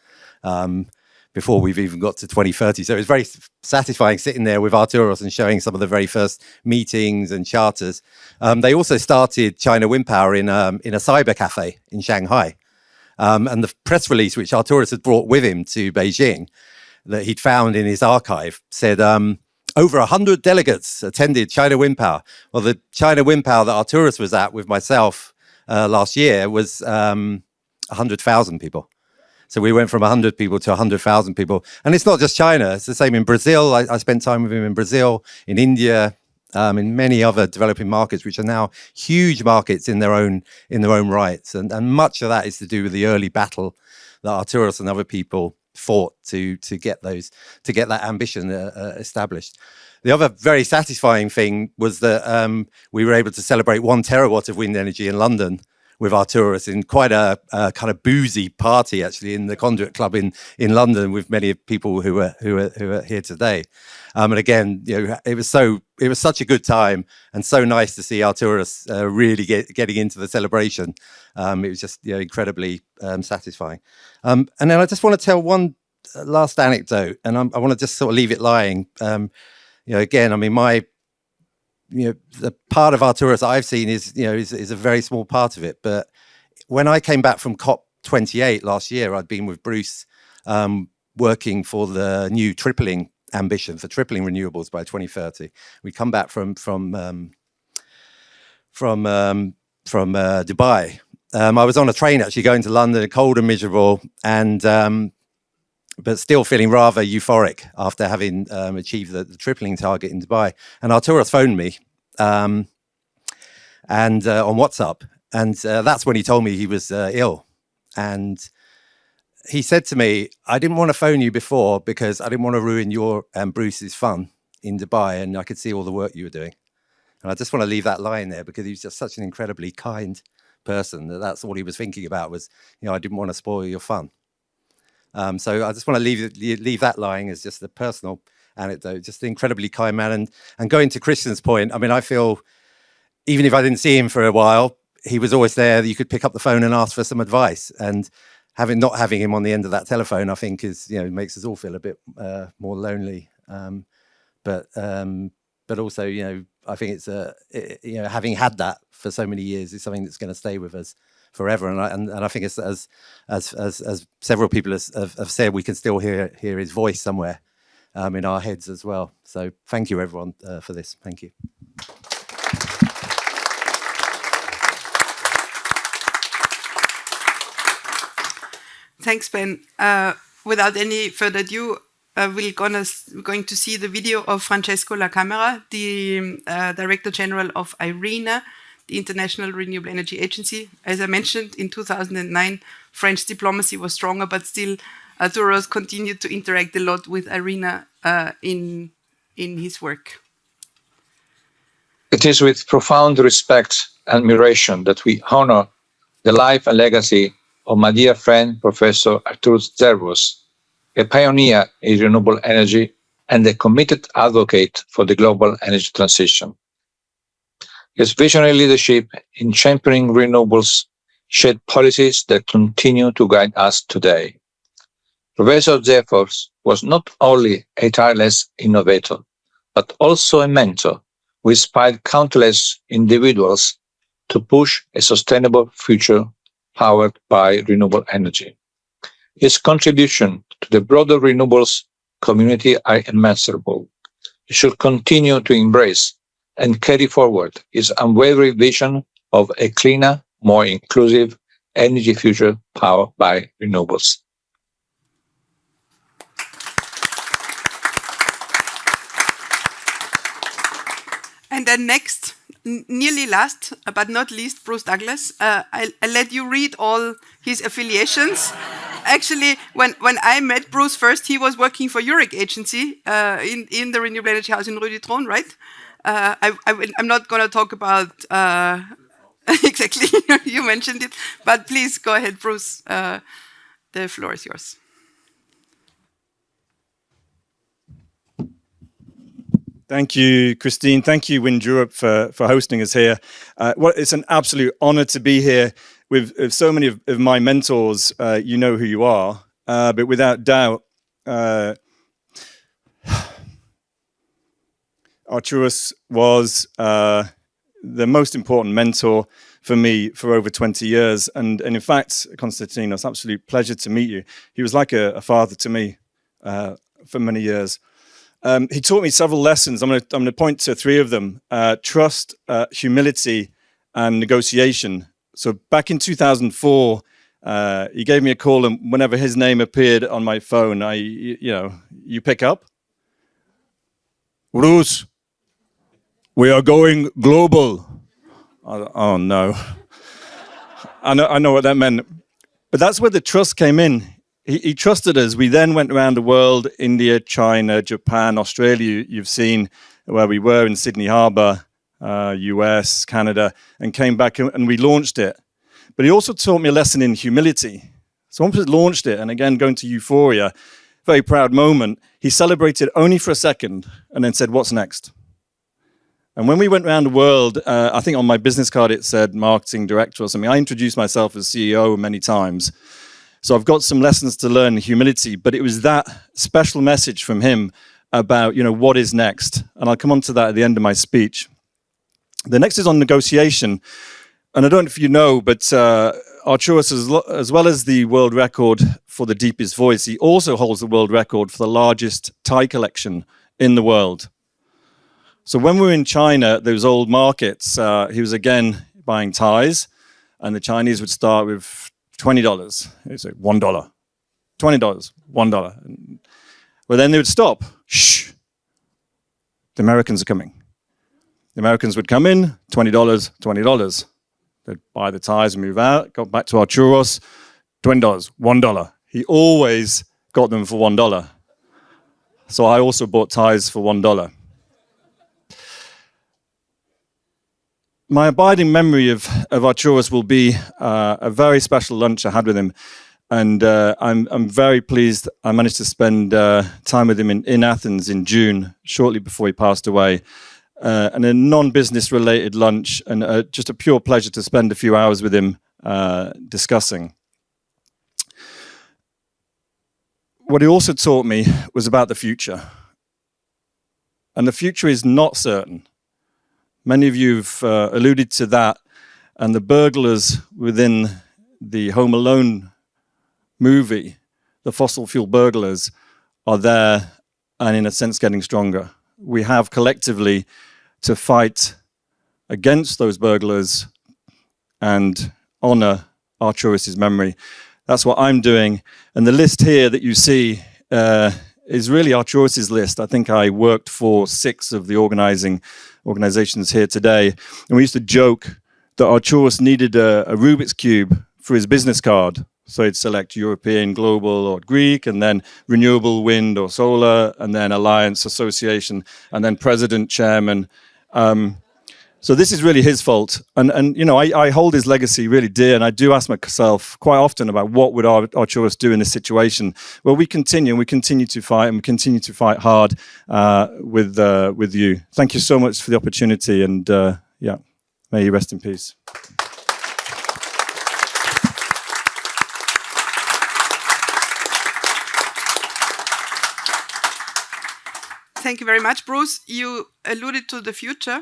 before we've even got to 2030. So it was very satisfying sitting there with Arthouros and showing some of the very first meetings and charters. They also started China Wind Power in a cyber cafe in Shanghai. And the press release, which Arthouros had brought with him to Beijing, that he'd found in his archive, said over 100 delegates attended China Wind Power. Well, the China Wind Power that Arthouros was at with myself last year was 100,000 people. So we went from 100 people to 100,000 people. And it's not just China. It's the same in Brazil. I spent time with him in Brazil, in India, in many other developing markets, which are now huge markets in their own rights. And much of that is to do with the early battle that Arthouros and other people fought to get that ambition established. The other very satisfying thing was that we were able to celebrate 1 terawatt of wind energy in London with Arthouros in quite a kind of boozy party, actually, in the Conduit Club in London, with many people who are here today. And again, it was such a good time, and so nice to see Arthouros really getting into the celebration. It was just incredibly satisfying. And then I just want to tell one last anecdote, and I want to just sort of leave it lying. Again, I mean, the part of Arthouros I've seen is a very small part of it. But when I came back from COP28 last year, I'd been with Bruce working for the new tripling ambition for tripling renewables by 2030. We come back from Dubai. I was on a train actually going to London, cold and miserable, and but still feeling rather euphoric after having achieved the tripling target in Dubai. And Arthouros phoned me and on WhatsApp, and that's when he told me he was ill. And he said to me, I didn't want to phone you before because I didn't want to ruin your and Bruce's fun in Dubai, and I could see all the work you were doing. And I just want to leave that line there because he was just such an incredibly kind person that's all he was thinking about was, I didn't want to spoil your fun. So I just want to leave that lying as just a personal anecdote, just an incredibly kind man. And going to Christian's point, I mean, I feel even if I didn't see him for a while, he was always there. You could pick up the phone and ask for some advice. And not having him on the end of that telephone, I think is, makes us all feel a bit more lonely. But also, I think it's having had that for so many years is something that's going to stay with us forever. And I think as several people have said, we can still hear his voice somewhere in our heads as well. So thank you everyone for this. Thank you. Thanks, Ben. Without any further ado, we're going to see the video of Francesco La Camera, the Director General of IRENA, the International Renewable Energy Agency. As I mentioned, in 2009, French diplomacy was stronger, but still Arthouros continued to interact a lot with IRENA in his work. It is with profound respect and admiration that we honor the life and legacy of my dear friend, Professor Arthouros Zervos, a pioneer in renewable energy and a committed advocate for the global energy transition. His visionary leadership in championing renewables shaped policies that continue to guide us today. Professor Zervos was not only a tireless innovator, but also a mentor who inspired countless individuals to push a sustainable future powered by renewable energy. His contribution to the broader renewables community are immeasurable. He should continue to embrace and carry forward his unwavering vision of a cleaner, more inclusive energy future powered by renewables. And then next, nearly last, but not least, Bruce Douglas. I'll let you read all his affiliations. Actually, when I met Bruce first, he was working for Zurich Agency in the Renewable Energy House in Rue du Trône, right? I'm not going to talk about exactly, you mentioned it, but please go ahead, Bruce. The floor is yours. Thank you, Christine. Thank you, Wind Europe, for hosting us here. It's an absolute honor to be here with so many of my mentors. You know who you are, but without doubt, Arthouros was the most important mentor for me for over 20 years. And in fact, Constantine, it's an absolute pleasure to meet you. He was like a father to me for many years. He taught me several lessons. I'm going to point to three of them: trust, humility, and negotiation. So back in 2004, he gave me a call, and whenever his name appeared on my phone, you pick up. Bruce, we are going global. Oh no. I know what that meant. But that's where the trust came in. He trusted us. We then went around the world: India, China, Japan, Australia. You've seen where we were in Sydney Harbour, US, Canada, and came back and we launched it. But he also taught me a lesson in humility. So once we launched it, and again, going to Euphoria, very proud moment, he celebrated only for a second and then said, "What's next?" And when we went around the world, I think on my business card it said marketing director or something. I introduced myself as CEO many times. So I've got some lessons to learn in humility, but it was that special message from him about, what is next. And I'll come on to that at the end of my speech. The next is on negotiation. And I don't know if you know, but Arthouros, as well as the world record for the deepest voice, he also holds the world record for the largest tie collection in the world. So when we were in China, those old markets, he was again buying ties, and the Chinese would start with $20. They'd say $1, $20, $1. Well, then they would stop. Shh. The Americans are coming. The Americans would come in, $20, $20. They'd buy the ties and move out, go back to Arthouros, $20, $1. He always got them for $1. So I also bought ties for $1. My abiding memory of Arthouros will be a very special lunch I had with him. And I'm very pleased I managed to spend time with him in Athens in June, shortly before he passed away. And a non-business related lunch, and just a pure pleasure to spend a few hours with him discussing. What he also taught me was about the future. And the future is not certain. Many of you have alluded to that, and the burglars within the Home Alone movie, the fossil fuel burglars, are there and in a sense getting stronger. We have collectively to fight against those burglars and honor Arthouros' memory. That's what I'm doing. And the list here that you see is really Arthouros' list. I think I worked for 6 of the organizations here today. And we used to joke that Arthouros needed a Rubik's Cube for his business card. So he'd select European, global, or Greek, and then renewable, wind, or solar, and then alliance, association, and then president, chairman. So this is really his fault. And I hold his legacy really dear, and I do ask myself quite often about what would Arthouros do in this situation. Well, we continue to fight, and we continue to fight hard with you. Thank you so much for the opportunity, and yeah. May you rest in peace. Thank you very much, Bruce. You alluded to the future.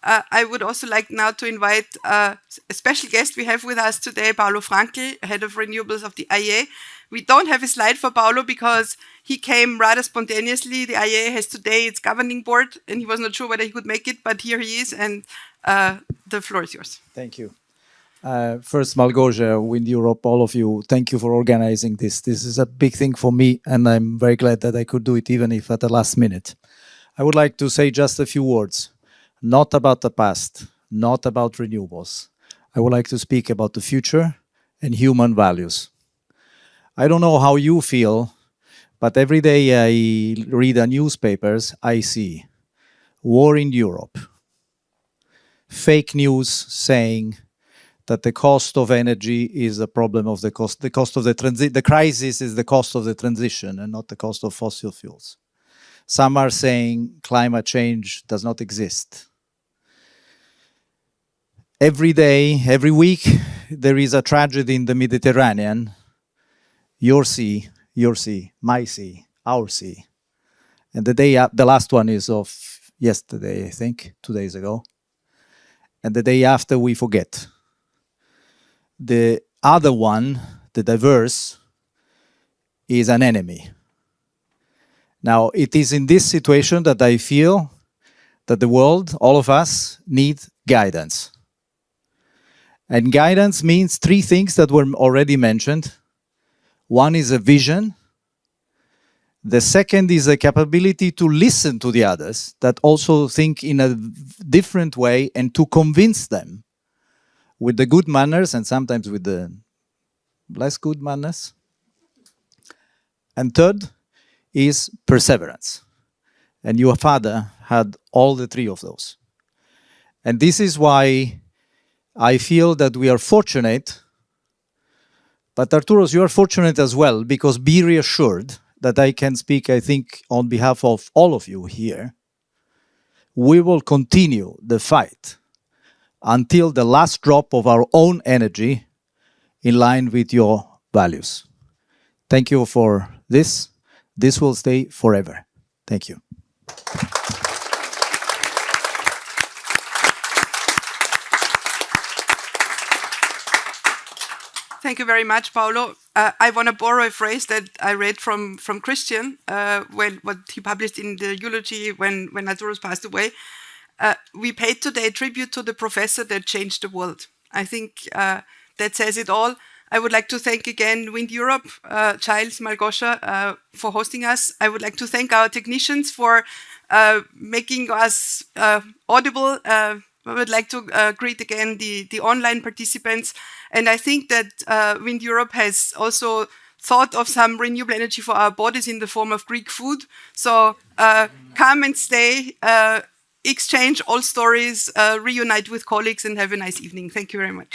I would also like now to invite a special guest we have with us today, Paulo Frankl, head of Renewables of the IEA. We don't have a slide for Paulo because he came rather spontaneously. The IEA has today its governing board, and he was not sure whether he could make it, but here he is, and the floor is yours. Thank you. First, Malgosia, Wind Europe, all of you, thank you for organizing this. This is a big thing for me, and I'm very glad that I could do it, even if at the last minute. I would like to say just a few words, not about the past, not about renewables. I would like to speak about the future and human values. I don't know how you feel, but every day I read the newspapers, I see war in Europe, fake news saying that the cost of energy is a problem of the cost of the crisis is the cost of the transition and not the cost of fossil fuels. Some are saying climate change does not exist. Every day, every week, there is a tragedy in the Mediterranean. Your sea, my sea, our sea. And the last one is of yesterday, I think, 2 days ago. And the day after, we forget. The other one, the diverse, is an enemy. Now, it is in this situation that I feel that the world, all of us, need guidance. And guidance means three things that were already mentioned. One is a vision. The second is a capability to listen to the others that also think in a different way and to convince them with the good manners and sometimes with the less good manners. And third is perseverance. And your father had all the three of those. And this is why I feel that we are fortunate, but Arthouros, you are fortunate as well, because be reassured that I can speak, I think, on behalf of all of you here. We will continue the fight until the last drop of our own energy in line with your values. Thank you for this. This will stay forever. Thank you. Thank you very much, Paulo. I want to borrow a phrase that I read from Christian, what he published in the eulogy when Arthouros passed away. We paid today tribute to the professor that changed the world. I think that says it all. I would like to thank again Wind Europe, Giles, Malgosia, for hosting us. I would like to thank our technicians for making us audible. I would like to greet again the online participants. And I think that Wind Europe has also thought of some renewable energy for our bodies in the form of Greek food. So come and stay, exchange all stories, reunite with colleagues, and have a nice evening. Thank you very much.